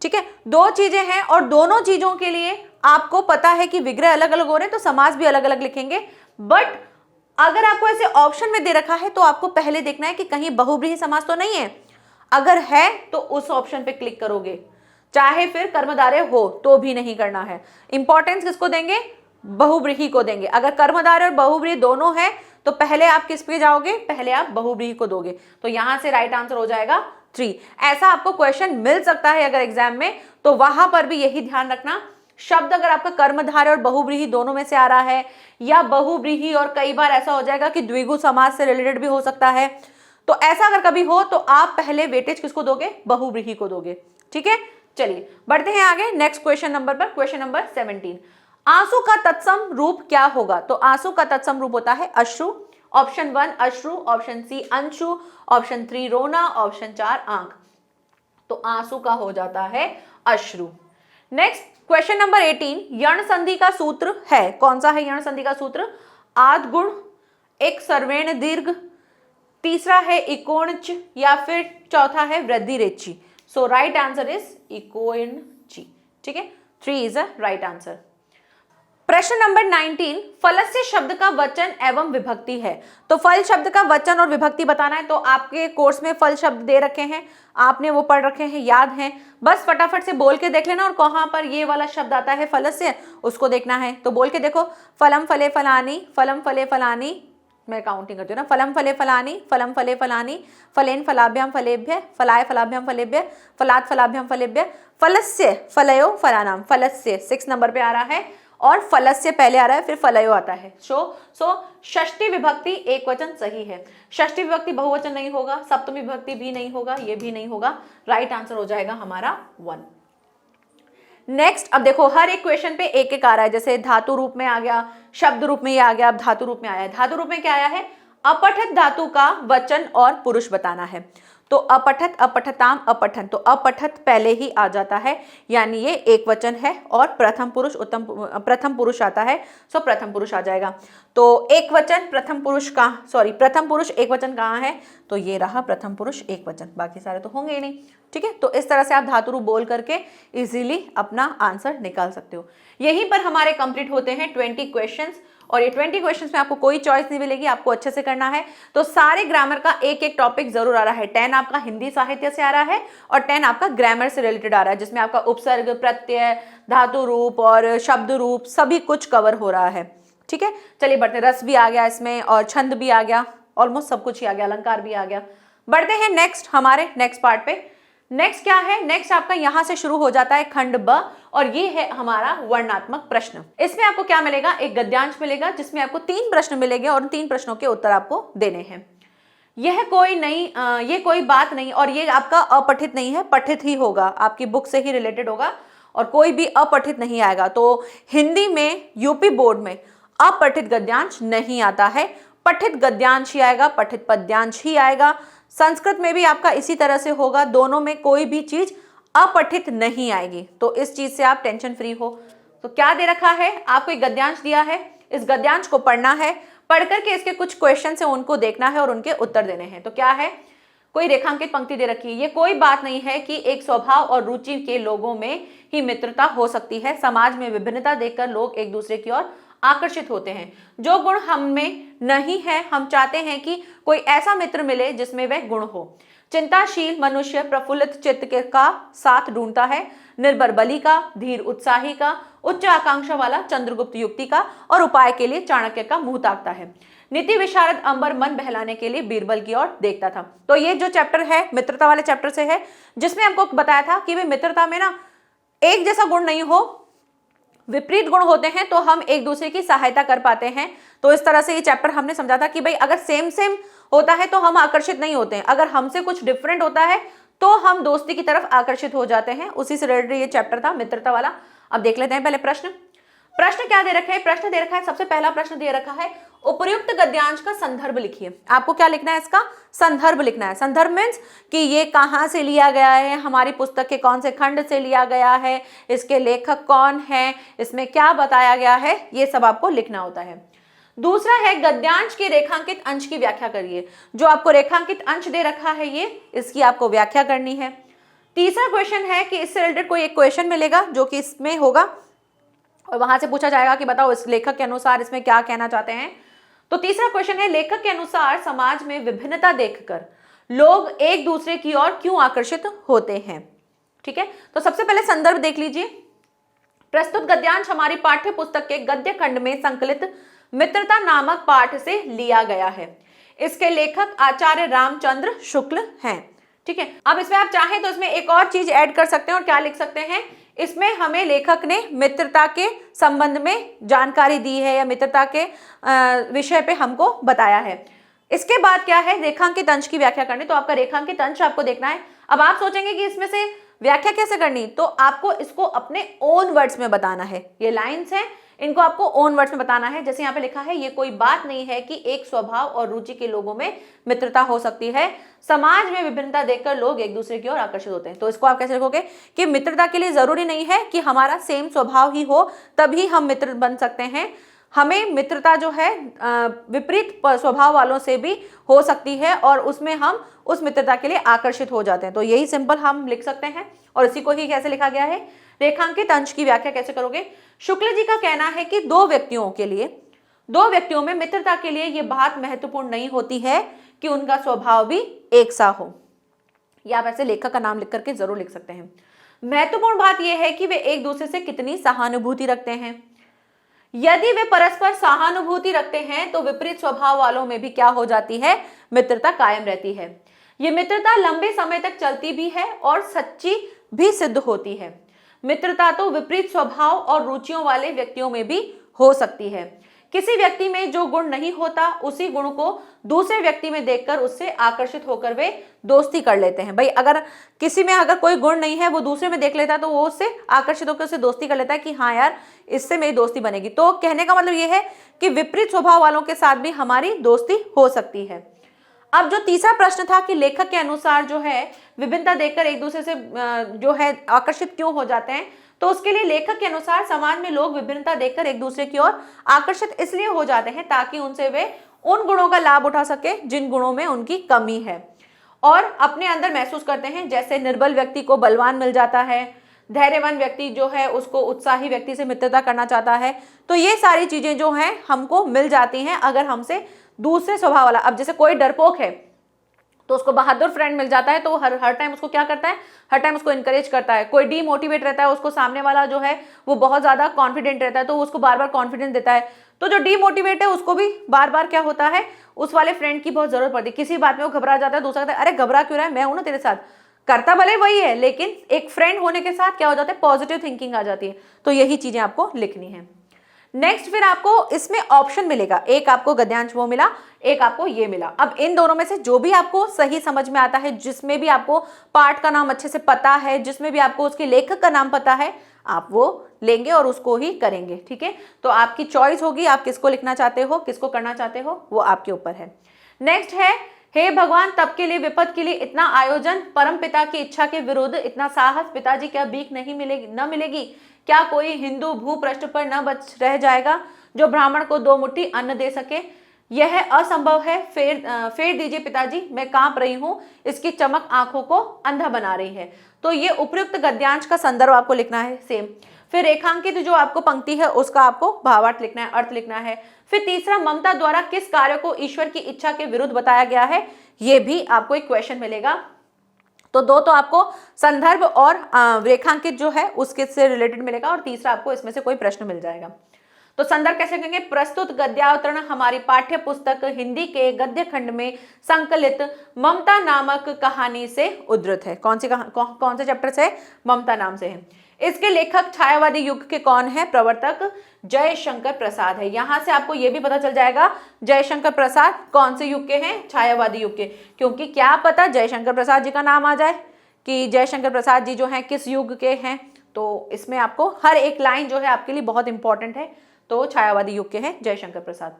ठीक है, 2 चीजें हैं, और दोनों चीजों के लिए आपको पता है कि विग्रह अलग अलग हो रहे हैं, तो समास भी अलग अलग लिखेंगे। बट अगर आपको ऐसे ऑप्शन में दे रखा है तो आपको पहले देखना है कि कहीं बहुब्रीहि समास तो नहीं है। अगर है तो उस ऑप्शन पे क्लिक करोगे, चाहे फिर कर्मधारय हो तो भी नहीं करना है। इंपॉर्टेंस किसको देंगे? बहुब्रीहि को देंगे। अगर कर्मधारय और बहुब्रीहि दोनों है तो पहले आप किस पे जाओगे? पहले आप बहुब्रीहि को दोगे। तो यहां से राइट आंसर हो जाएगा 3। ऐसा आपको क्वेश्चन मिल सकता है अगर एग्जाम में, तो वहां पर भी यही ध्यान रखना, शब्द अगर आपका कर्मधारय और बहुब्रीहि दोनों में से आ रहा है, या बहुब्रीहि और कई बार ऐसा हो जाएगा कि द्विगु समास से रिलेटेड भी हो सकता है, तो ऐसा अगर कभी हो तो आप पहले वेटेज किसको दोगे? बहुब्रीहि को दोगे। ठीक है, चलिए बढ़ते हैं आगे नेक्स्ट क्वेश्चन नंबर पर। क्वेश्चन नंबर 17, आंसू का तत्सम रूप क्या होगा? तो आंसू का तत्सम रूप होता है अश्रु। ऑप्शन 1 अश्रु, ऑप्शन सी अंशु, ऑप्शन 3 रोना, ऑप्शन 4 आंख। तो आंसू का हो जाता है अश्रु। नेक्स्ट क्वेश्चन नंबर 18, यण संधि का सूत्र है, कौन सा है यण संधि का सूत्र? आद गुण, एक सर्वेण दीर्घ, तीसरा है इकोणच, या फिर चौथा है वृद्धि रेची। सो राइट आंसर इज इकोणची। ठीक है, 3 इज अ राइट आंसर। प्रश्न नंबर 19, फलस्य शब्द का वचन एवं विभक्ति है। तो फल शब्द का वचन और विभक्ति बताना है। तो आपके कोर्स में फल शब्द दे रखे हैं, आपने वो पढ़ रखे हैं, याद हैं, बस फटाफट से बोल के देख लेना, और कहां पर ये वाला शब्द आता है फलस्य उसको देखना है। तो बोल के देखो, फलम फले फलानी, फलम फले फलानी, मैं काउंटिंग करती हूँ ना, फलम फले फलानी, फलम फले फलानी, फलेन फलाभ्याम फलेभ्य, फलाय फलाभ्याम फलेभ्य, फलात फलाभ्याम फलेभ्य, फलस्य फलयो फलानाम। फलस्य 6 नंबर पे आ रहा है, और फलस्य पहले आ रहा है, फिर फलयो आता है। सो षष्ठी विभक्ति एक वचन सही है। षष्ठी विभक्ति बहुवचन नहीं होगा, सप्तमी विभक्ति भी नहीं होगा, ये भी नहीं होगा। राइट आंसर हो जाएगा हमारा 1। नेक्स्ट, अब देखो हर एक क्वेश्चन पे एक एक आ रहा है, जैसे धातु रूप में आ गया, शब्द रूप में ये आ गया, अब धातु रूप में आया है। धातु रूप में क्या आया है? अपठित धातु का वचन और पुरुष बताना है। तो अपठित, अपठताम, अपठन, तो अपठित पहले ही आ जाता है, यानी ये एक वचन है, और प्रथम पुरुष प्रथम पुरुष आता है, सो प्रथम पुरुष आ जाएगा। तो एक वचन प्रथम पुरुष प्रथम पुरुष एक वचन कहाँ है? तो ये रहा प्रथम पुरुष एक वचन, बाकी सारे तो होंगे ही नहीं। ठीक है, तो इस तरह से आप धातु रूप बोल करके इजीली अपना आंसर निकाल सकते हो। यहीं पर हमारे कंप्लीट होते हैं 20 क्वेश्चंस, और ये 20 क्वेश्चंस में आपको कोई चॉइस नहीं मिलेगी, आपको अच्छे से करना है। तो सारे ग्रामर का एक एक टॉपिक जरूर आ रहा है। 10 आपका हिंदी साहित्य से आ रहा है, और 10 आपका ग्रामर से रिलेटेड आ रहा है, जिसमें आपका उपसर्ग, प्रत्यय, धातु रूप और शब्द रूप सभी कुछ कवर हो रहा है। ठीक है, चलिए बढ़ते हैं। रस भी आ गया इसमें और छंद भी आ गया, ऑलमोस्ट सब कुछ ही आ गया, अलंकार भी आ गया। बढ़ते हैं नेक्स्ट, हमारे नेक्स्ट पार्ट पे। नेक्स्ट क्या है? नेक्स्ट आपका यहां से शुरू हो जाता है खंड ब, और ये है हमारा वर्णनात्मक प्रश्न। इसमें आपको क्या मिलेगा? एक गद्यांश मिलेगा जिसमें आपको 3 प्रश्न मिलेंगे और उन 3 प्रश्नों के उत्तर आपको देने हैं। यह कोई नहीं, ये कोई बात नहीं, और ये आपका अपठित नहीं है, पठित ही होगा, आपकी बुक से ही रिलेटेड होगा और कोई भी अपठित नहीं आएगा। तो हिंदी में यूपी बोर्ड में अपठित गद्यांश नहीं आता है, पठित गद्यांश ही आएगा, पठित पद्यांश ही आएगा। संस्कृत में भी आपका इसी तरह से होगा, दोनों में कोई भी चीज अपठित नहीं आएगी। तो इस चीज से आप टेंशन फ्री हो। तो क्या दे रखा है? आपको एक गद्यांश दिया है, इस गद्यांश को पढ़ना है, पढ़ करके इसके कुछ क्वेश्चन है उनको देखना है और उनके उत्तर देने हैं। तो क्या है? कोई रेखांकित पंक्ति दे रखी है। ये कोई बात नहीं है कि एक स्वभाव और रुचि के लोगों में ही मित्रता हो सकती है। समाज में विभिन्नता देखकर लोग एक दूसरे की ओर आकर्षित होते हैं। जो गुण हम में नहीं है, हम चाहते हैं कि कोई ऐसा मित्र मिले जिसमें वह गुण हो। चिंताशील मनुष्य प्रफुल्लित चित्त के का साथ ढूंढता है, निर्भर बलि का, धीर उत्साही का, उच्च आकांक्षा वाला चंद्रगुप्त युक्ति का, और उपाय के लिए चाणक्य का मुंह ताकता है। नीति विशारद अंबर मन बहलाने के लिए बीरबल की ओर देखता था। तो ये जो चैप्टर है मित्रता वाले चैप्टर से है, जिसमें हमको बताया था कि भाई मित्रता में ना एक जैसा गुण नहीं हो, विपरीत गुण होते हैं तो हम एक दूसरे की सहायता कर पाते हैं। तो इस तरह से ये चैप्टर हमने समझा था कि भाई अगर सेम सेम होता है तो हम आकर्षित नहीं होते हैं, अगर हमसे कुछ डिफरेंट होता है तो हम दोस्ती की तरफ आकर्षित हो जाते हैं। उसी से रिलेटेड ये चैप्टर था मित्रता वाला। अब देख लेते हैं पहले प्रश्न क्या दे रखा है? प्रश्न दे रखा है, सबसे पहला प्रश्न दे रखा है, उपर्युक्त गद्यांश का संदर्भ लिखिए। आपको क्या लिखना है? इसका संदर्भ लिखना है। संदर्भ मीन्स कि ये कहाँ से लिया गया है, हमारी पुस्तक के कौन से खंड से लिया गया है, इसके लेखक कौन है, इसमें क्या बताया गया है, ये सब आपको लिखना होता है। दूसरा है गद्यांश के रेखांकित अंश की व्याख्या करिए। जो आपको रेखांकित अंश दे रखा है ये, इसकी आपको व्याख्या करनी है। तीसरा क्वेश्चन है कि इससे रिलेटेड कोई एक क्वेश्चन मिलेगा जो कि इसमें होगा और वहां से पूछा जाएगा कि बताओ इस लेखक के अनुसार इसमें क्या कहना चाहते हैं। तो तीसरा क्वेश्चन है, लेखक के अनुसार समाज में विभिन्नता देखकर लोग एक दूसरे की ओर क्यों आकर्षित होते हैं। ठीक है, तो सबसे पहले संदर्भ देख लीजिए। प्रस्तुत गद्यांश हमारी पाठ्य पुस्तक के गद्य खंड में संकलित मित्रता नामक पाठ से लिया गया है। इसके लेखक आचार्य रामचंद्र शुक्ल हैं। ठीक है, अब इसमें आप चाहें तो इसमें एक और चीज ऐड कर सकते हैं और क्या लिख सकते हैं, इसमें हमें लेखक ने मित्रता के संबंध में जानकारी दी है या मित्रता के विषय पे हमको बताया है। इसके बाद क्या है, रेखांकित अंश की व्याख्या करनी। तो आपका रेखांकित अंश आपको देखना है। अब आप सोचेंगे कि इसमें से व्याख्या कैसे करनी, तो आपको इसको अपने ओन वर्ड्स में बताना है। ये लाइन्स हैं, इनको आपको ओन वर्ड्स में बताना है। जैसे यहाँ पे लिखा है, ये कोई बात नहीं है कि एक स्वभाव और रुचि के लोगों में मित्रता हो सकती है। समाज में विभिन्नता देखकर लोग एक दूसरे की ओर आकर्षित होते हैं। तो इसको आप कैसे लिखोगे कि मित्रता के लिए जरूरी नहीं है कि हमारा सेम स्वभाव ही हो तभी हम मित्र बन सकते हैं। हमें मित्रता जो है विपरीत स्वभाव वालों से भी हो सकती है और उसमें हम उस मित्रता के लिए आकर्षित हो जाते हैं। तो यही सिंपल हम लिख सकते हैं और इसी को ही कैसे लिखा गया है, रेखांकित अंश की व्याख्या कैसे करोगे। शुक्ल जी का कहना है कि दो व्यक्तियों में मित्रता के लिए यह बात महत्वपूर्ण नहीं होती है कि उनका स्वभाव भी एक सा हो। या आप ऐसे लेखक का नाम लिख करके जरूर लिख सकते हैं। महत्वपूर्ण बात यह है कि वे एक दूसरे से कितनी सहानुभूति रखते हैं। यदि वे परस्पर सहानुभूति रखते हैं तो विपरीत स्वभाव वालों में भी क्या हो जाती है, मित्रता कायम रहती है। ये मित्रता लंबे समय तक चलती भी है और सच्ची भी सिद्ध होती है। मित्रता तो विपरीत स्वभाव और रुचियों वाले व्यक्तियों में भी हो सकती है। किसी व्यक्ति में जो गुण नहीं होता उसी गुण को दूसरे व्यक्ति में देखकर उससे आकर्षित होकर वे दोस्ती कर लेते हैं। भाई अगर किसी में अगर कोई गुण नहीं है वो दूसरे में देख लेता है तो वो उससे आकर्षित होकर उससे दोस्ती कर लेता है कि हाँ यार इससे मेरी दोस्ती बनेगी। तो कहने का मतलब ये है कि विपरीत स्वभाव वालों के साथ भी हमारी दोस्ती हो सकती है। अब जो तीसरा प्रश्न था कि लेखक के अनुसार जो है विभिन्नता देखकर एक दूसरे से जो है आकर्षित क्यों हो जाते हैं, तो उसके लिए लेखक के अनुसार समाज में लोग विभिन्नता देखकर एक दूसरे की ओर आकर्षित इसलिए हो जाते हैं ताकि उनसे वे उन गुणों का लाभ उठा सके जिन गुणों में उनकी कमी है और अपने अंदर महसूस करते हैं। जैसे निर्बल व्यक्ति को बलवान मिल जाता है, धैर्यवान व्यक्ति जो है उसको उत्साही व्यक्ति से मित्रता करना चाहता है। तो ये सारी चीजें जो हैं हमको मिल जाती हैं अगर हमसे दूसरे स्वभाव वाला, अब जैसे कोई डरपोक है तो उसको बहादुर फ्रेंड मिल जाता है तो वो हर टाइम उसको क्या करता है, हर टाइम उसको इनकरेज करता है। कोई डीमोटिवेट रहता है, उसको सामने वाला जो है वो बहुत ज्यादा कॉन्फिडेंट रहता है तो उसको बार बार कॉन्फिडेंस देता है। तो जो डीमोटिवेट है उसको भी बार बार क्या होता है, उस वाले फ्रेंड की बहुत जरूरत पड़ती है। किसी बात में वो घबरा जाता है, दूसरा कहता है अरे घबरा क्यों रहा है, मैं हूं ना तेरे साथ। करता भले वही है, लेकिन एक फ्रेंड होने के साथ क्या हो जाता है, पॉजिटिव थिंकिंग आ जाती है। तो यही चीजें आपको लिखनी है। नेक्स्ट फिर आपको इसमें ऑप्शन मिलेगा, एक आपको गद्यांश वो मिला, एक आपको ये मिला। अब इन दोनों में से जो भी आपको सही समझ में आता है, जिसमें भी आपको पाठ का नाम अच्छे से पता है, जिसमें भी आपको उसके लेखक का नाम पता है, आप वो लेंगे और उसको ही करेंगे। ठीक है, तो आपकी चॉइस होगी, आप किसको लिखना चाहते हो, किसको करना चाहते हो, वो आपके ऊपर है। नेक्स्ट है, हे भगवान तब के लिए विपद के लिए इतना आयोजन, परम पिता की इच्छा के विरुद्ध इतना साहस, पिताजी क्या भीख नहीं मिलेगी, न मिलेगी, क्या कोई हिंदू भूपृष्ठ पर न बच रह जाएगा जो ब्राह्मण को 2 मुट्ठी अन्न दे सके, यह असंभव है, फेर दीजिए पिताजी, मैं कांप रही हूं, इसकी चमक आंखों को अंधा बना रही है। तो ये उपयुक्त गद्यांश का संदर्भ आपको लिखना है सेम। फिर रेखांकित जो आपको पंक्ति है उसका आपको भावार्थ लिखना है, अर्थ लिखना है। फिर तीसरा, ममता द्वारा किस कार्य को ईश्वर की इच्छा के विरुद्ध बताया गया है, ये भी आपको एक क्वेश्चन मिलेगा। तो 2 तो आपको संदर्भ और रेखांकित जो है उसके से रिलेटेड मिलेगा, और तीसरा आपको इसमें से कोई प्रश्न मिल जाएगा। तो संदर्भ कैसे कहेंगे, प्रस्तुत गद्यावतरण हमारी पाठ्य पुस्तक हिंदी के गद्य खंड में संकलित ममता नामक कहानी से उद्धृत है। कौन से चैप्टर से, ममता नाम से है। इसके लेखक छायावादी युग के कौन है, प्रवर्तक जयशंकर प्रसाद है। यहां से आपको यह भी पता चल जाएगा जयशंकर प्रसाद कौन से युग के हैं, छायावादी युग के। क्योंकि क्या पता जयशंकर प्रसाद जी का नाम आ जाए कि जयशंकर प्रसाद जी जो हैं किस युग के हैं, तो इसमें आपको हर एक लाइन जो है आपके लिए बहुत इंपॉर्टेंट है। तो छायावादी युग के हैं जयशंकर प्रसाद।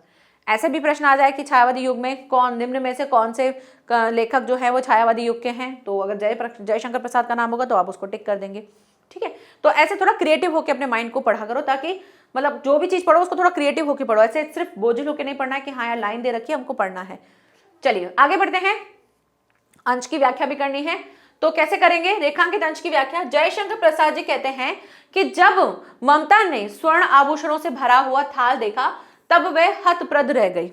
ऐसे भी प्रश्न आ जाए कि छायावादी युग में कौन, निम्न में से कौन से लेखक जो है वो छायावादी युग के हैं, तो अगर जयशंकर प्रसाद का नाम होगा तो आप उसको टिक कर देंगे। ठीक है, तो ऐसे थोड़ा क्रिएटिव होकर अपने माइंड को पढ़ा करो, ताकि मतलब जो भी चीज पढ़ो उसको थोड़ा क्रिएटिव होकर पढ़ो। ऐसे सिर्फ बोझिल होकर नहीं पढ़ना है कि हाँ यार लाइन दे रखी है हमको पढ़ना है। चलिए आगे बढ़ते हैं, अंश की व्याख्या भी करनी है। तो कैसे करेंगे रेखांकित अंश की व्याख्या। जयशंकर प्रसाद जी कहते हैं कि जब ममता ने स्वर्ण आभूषणों से भरा हुआ थाल देखा तब वह हतप्रद रह गई।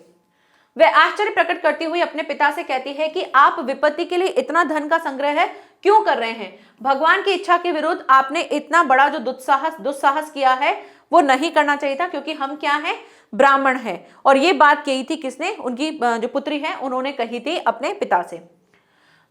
वह आश्चर्य प्रकट करती हुई अपने पिता से कहती है कि आप विपत्ति के लिए इतना धन का संग्रह क्यों कर रहे हैं, भगवान की इच्छा के विरुद्ध आपने इतना बड़ा जो दुस्साहस किया है वो नहीं करना चाहिए था, क्योंकि हम क्या हैं, ब्राह्मण हैं। और ये बात कही थी किसने, उनकी जो पुत्री है उन्होंने कही थी अपने पिता से।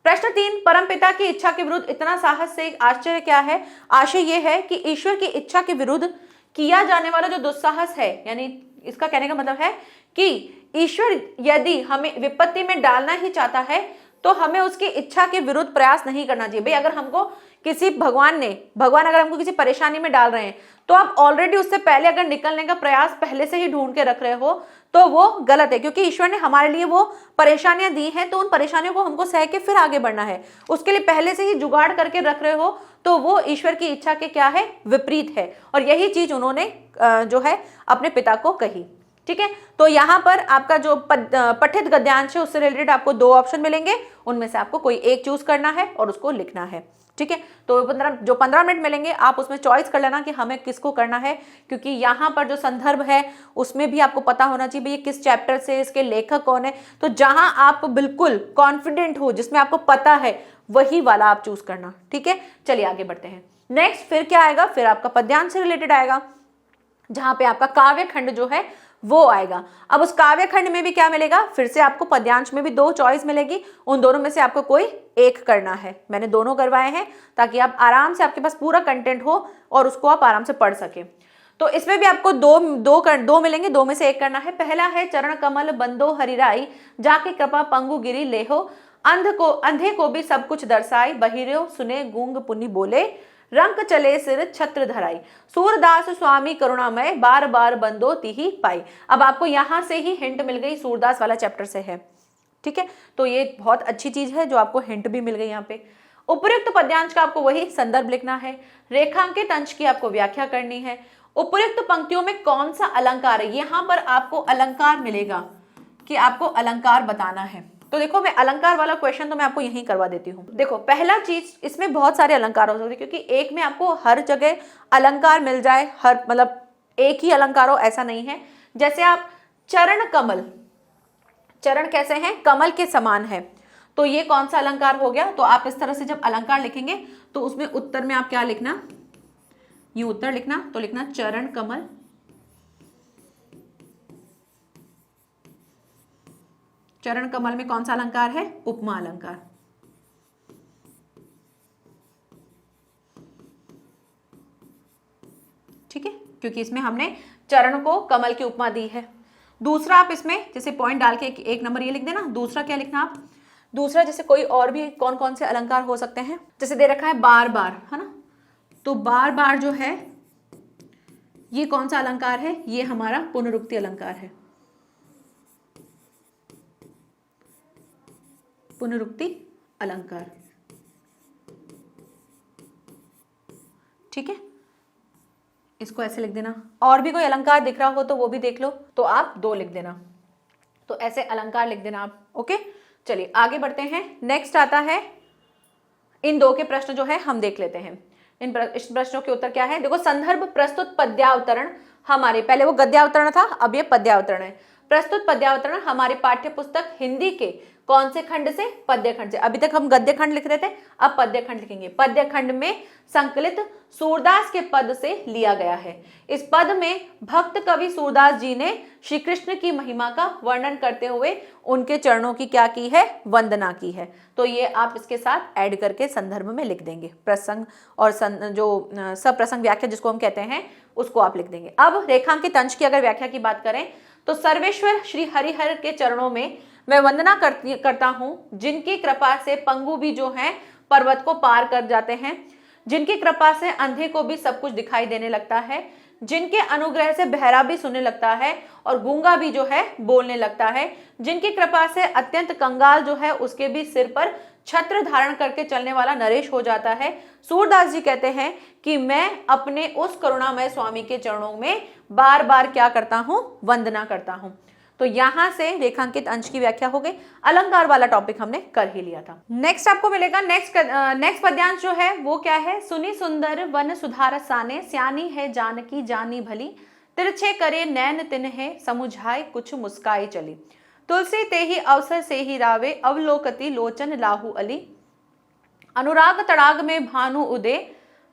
प्रश्न 3, परमपिता की इच्छा के विरुद्ध इतना साहस से आश्चर्य क्या है। आशय यह है कि ईश्वर की इच्छा के विरुद्ध किया जाने वाला जो दुस्साहस है, यानी इसका कहने का मतलब है कि ईश्वर यदि हमें विपत्ति में डालना ही चाहता है तो हमें उसकी इच्छा के विरुद्ध प्रयास नहीं करना चाहिए। भाई अगर हमको किसी भगवान अगर हमको किसी परेशानी में डाल रहे हैं तो आप ऑलरेडी उससे पहले अगर निकलने का प्रयास पहले से ही ढूंढ के रख रहे हो तो वो गलत है, क्योंकि ईश्वर ने हमारे लिए वो परेशानियां दी हैं तो उन परेशानियों को हमको सह के फिर आगे बढ़ना है। उसके लिए पहले से ही जुगाड़ करके रख रहे हो तो वो ईश्वर की इच्छा के क्या है, विपरीत है। और यही चीज उन्होंने जो है अपने पिता को कही। ठीक है, तो यहाँ पर आपका जो पठित गद्यांश है उससे रिलेटेड आपको 2 ऑप्शन मिलेंगे, उनमें से आपको कोई एक चूज करना है और उसको लिखना है। ठीक है, तो 15 मिनट मिलेंगे आप उसमें चॉइस कर लेना कि हमें किसको करना है, क्योंकि यहाँ पर जो संदर्भ है उसमें भी आपको पता होना चाहिए ये किस चैप्टर से, इसके लेखक कौन है। तो जहां आप बिल्कुल कॉन्फिडेंट हो, जिसमें आपको पता है, वही वाला आप चूज करना। ठीक है, चलिए आगे बढ़ते हैं। नेक्स्ट फिर क्या आएगा, फिर आपका पद्यांश से रिलेटेड आएगा, जहां पे आपका काव्य खंड जो है वो आएगा। अब उस काव्य खंड में भी क्या मिलेगा, फिर से आपको पद्यांश में भी 2 चॉइस मिलेगी, उन दोनों में से आपको कोई एक करना है। मैंने दोनों करवाए हैं ताकि आप आराम से, आपके पास पूरा कंटेंट हो और उसको आप आराम से पढ़ सके। तो इसमें भी आपको दो मिलेंगे, 2 में से एक करना है। पहला है, चरण कमल बंदो हरिराई, जाके कृपा पंगु गिरी लेहो, अंधे को भी सब कुछ दर्शाई, बहिरो सुने गूंग पुनि बोले, रंक चले सिर छत्र धराई, सूरदास स्वामी करुणामय, बार बार बंदो तिही पाई। अब आपको यहां से ही हिंट मिल गई, सूरदास वाला चैप्टर से है। ठीक है, तो ये बहुत अच्छी चीज है जो आपको हिंट भी मिल गई यहाँ पे। उपयुक्त पद्यांश का आपको वही संदर्भ लिखना है, रेखांकित अंश की आपको व्याख्या करनी है। उपयुक्त पंक्तियों में कौन सा अलंकार है, यहां पर आपको अलंकार मिलेगा कि आपको अलंकार बताना है। तो देखो मैं अलंकार वाला क्वेश्चन तो मैं आपको यहीं करवा देती हूँ। देखो पहला चीज, इसमें बहुत सारे अलंकार हो सकते हैं, क्योंकि एक में आपको हर जगह अलंकार मिल जाए, हर मतलब एक ही अलंकार हो ऐसा नहीं है। जैसे आप चरण कमल, चरण कैसे हैं, कमल के समान है, तो ये कौन सा अलंकार हो गया। तो आप इस तरह से जब अलंकार लिखेंगे तो उसमें उत्तर में आप क्या लिखना, ये उत्तर लिखना, तो लिखना चरण कमल। चरण कमल में कौन सा अलंकार है, उपमा अलंकार। ठीक है, क्योंकि इसमें हमने चरण को कमल की उपमा दी है। दूसरा आप इसमें जैसे पॉइंट डाल के एक नंबर ये लिख देना। दूसरा क्या लिखना आप, दूसरा जैसे कोई और भी कौन कौन से अलंकार हो सकते हैं, जैसे दे रखा है बार बार, है ना, तो बार बार जो है ये कौन सा अलंकार है, ये हमारा पुनरुक्ति अलंकार है। पुनरुक्ति अलंकार, ठीक है, इसको ऐसे लिख देना। और भी कोई अलंकार दिख रहा हो तो वो भी देख लो, तो आप 2 लिख देना, तो ऐसे अलंकार लिख देना आप। ओके, चलिए आगे बढ़ते हैं। नेक्स्ट आता है, इन 2 के प्रश्न जो है हम देख लेते हैं। इस प्रश्नों के उत्तर क्या है, देखो संदर्भ प्रस्तुत पद्यावतरण हमारे, पहले वो गद्यावतरण था, अब ये पद्यावतरण है। प्रस्तुत पद्यावतरण हमारी पाठ्य पुस्तक हिंदी के कौन से खंड से, पद्य खंड से। अभी तक हम गद्य खंड लिख रहे थे, अब पद्य खंड लिखेंगे। पद्य खंड में संकलित सूरदास के पद से लिया गया है। इस पद में भक्त कवि सूरदास जी ने श्री कृष्ण की महिमा का वर्णन करते हुए उनके चरणों की क्या की है, वंदना की है। तो ये आप इसके साथ ऐड करके संदर्भ में लिख देंगे। प्रसंग और जो सप्रसंग व्याख्या जिसको हम कहते हैं उसको आप लिख देंगे। अब रेखांकित अंश की अगर व्याख्या की बात करें तो सर्वेश्वर श्री हरिहर के चरणों में मैं वंदना करता हूं, जिनकी कृपा से पंगु भी जो हैं पर्वत को पार कर जाते हैं, जिनकी कृपा से अंधे को भी सब कुछ दिखाई देने लगता है, जिनके अनुग्रह से बहरा भी सुनने लगता है और गूंगा भी जो है बोलने लगता है, जिनकी कृपा से अत्यंत कंगाल जो है उसके भी सिर पर छत्र धारण करके चलने वाला नरेश हो जाता है। सूरदास जी कहते हैं कि मैं अपने उस करुणामय स्वामी के चरणों में बार बार क्या करता हूं, वंदना करता हूं। तो यहां से रेखांकित अंश की व्याख्या हो गई। अलंकार वाला टॉपिक हमने कर ही लिया था। नेक्स्ट आपको मिलेगा, नेक्स्ट पद्यांश जो है वो क्या है, सुनी सुंदर वन सुधार साने, स्यानी है जानकी जानी भली, तिरछे करे नैन तिन्हे, समुझाए कुछ मुस्काई चली, तुलसी ते ही अवसर से ही रावे, अवलोकती लोचन लाहू अली, अनुराग तड़ाग में भानु उदय,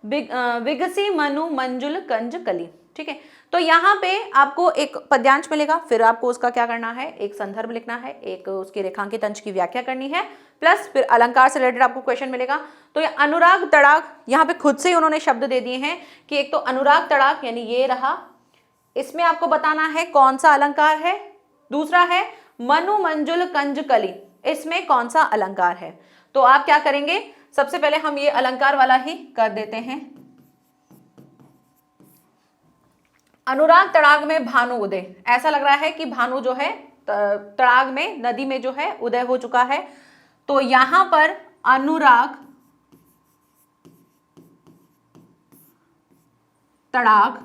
विगसी मनु मंजुल कंज कली। ठीक है, तो यहाँ पे आपको एक पद्यांश मिलेगा, फिर आपको उसका क्या करना है, एक संदर्भ लिखना है, एक उसके रेखांकित अंश की व्याख्या करनी है, प्लस फिर अलंकार से रिलेटेड आपको क्वेश्चन मिलेगा। तो ये अनुराग तड़ाग, यहाँ पे खुद से ही उन्होंने शब्द दे दिए हैं कि एक तो अनुराग तड़ाग यानी ये रहा, इसमें आपको बताना है कौन सा अलंकार है। दूसरा है मनु मंजुल कंज कली, इसमें कौन सा अलंकार है। तो आप क्या करेंगे, सबसे पहले हम ये अलंकार वाला ही कर देते हैं। अनुराग तड़ाग में भानु उदय, ऐसा लग रहा है कि भानु जो है तड़ाग में, नदी में जो है उदय हो चुका है। तो यहां पर अनुराग तड़ाग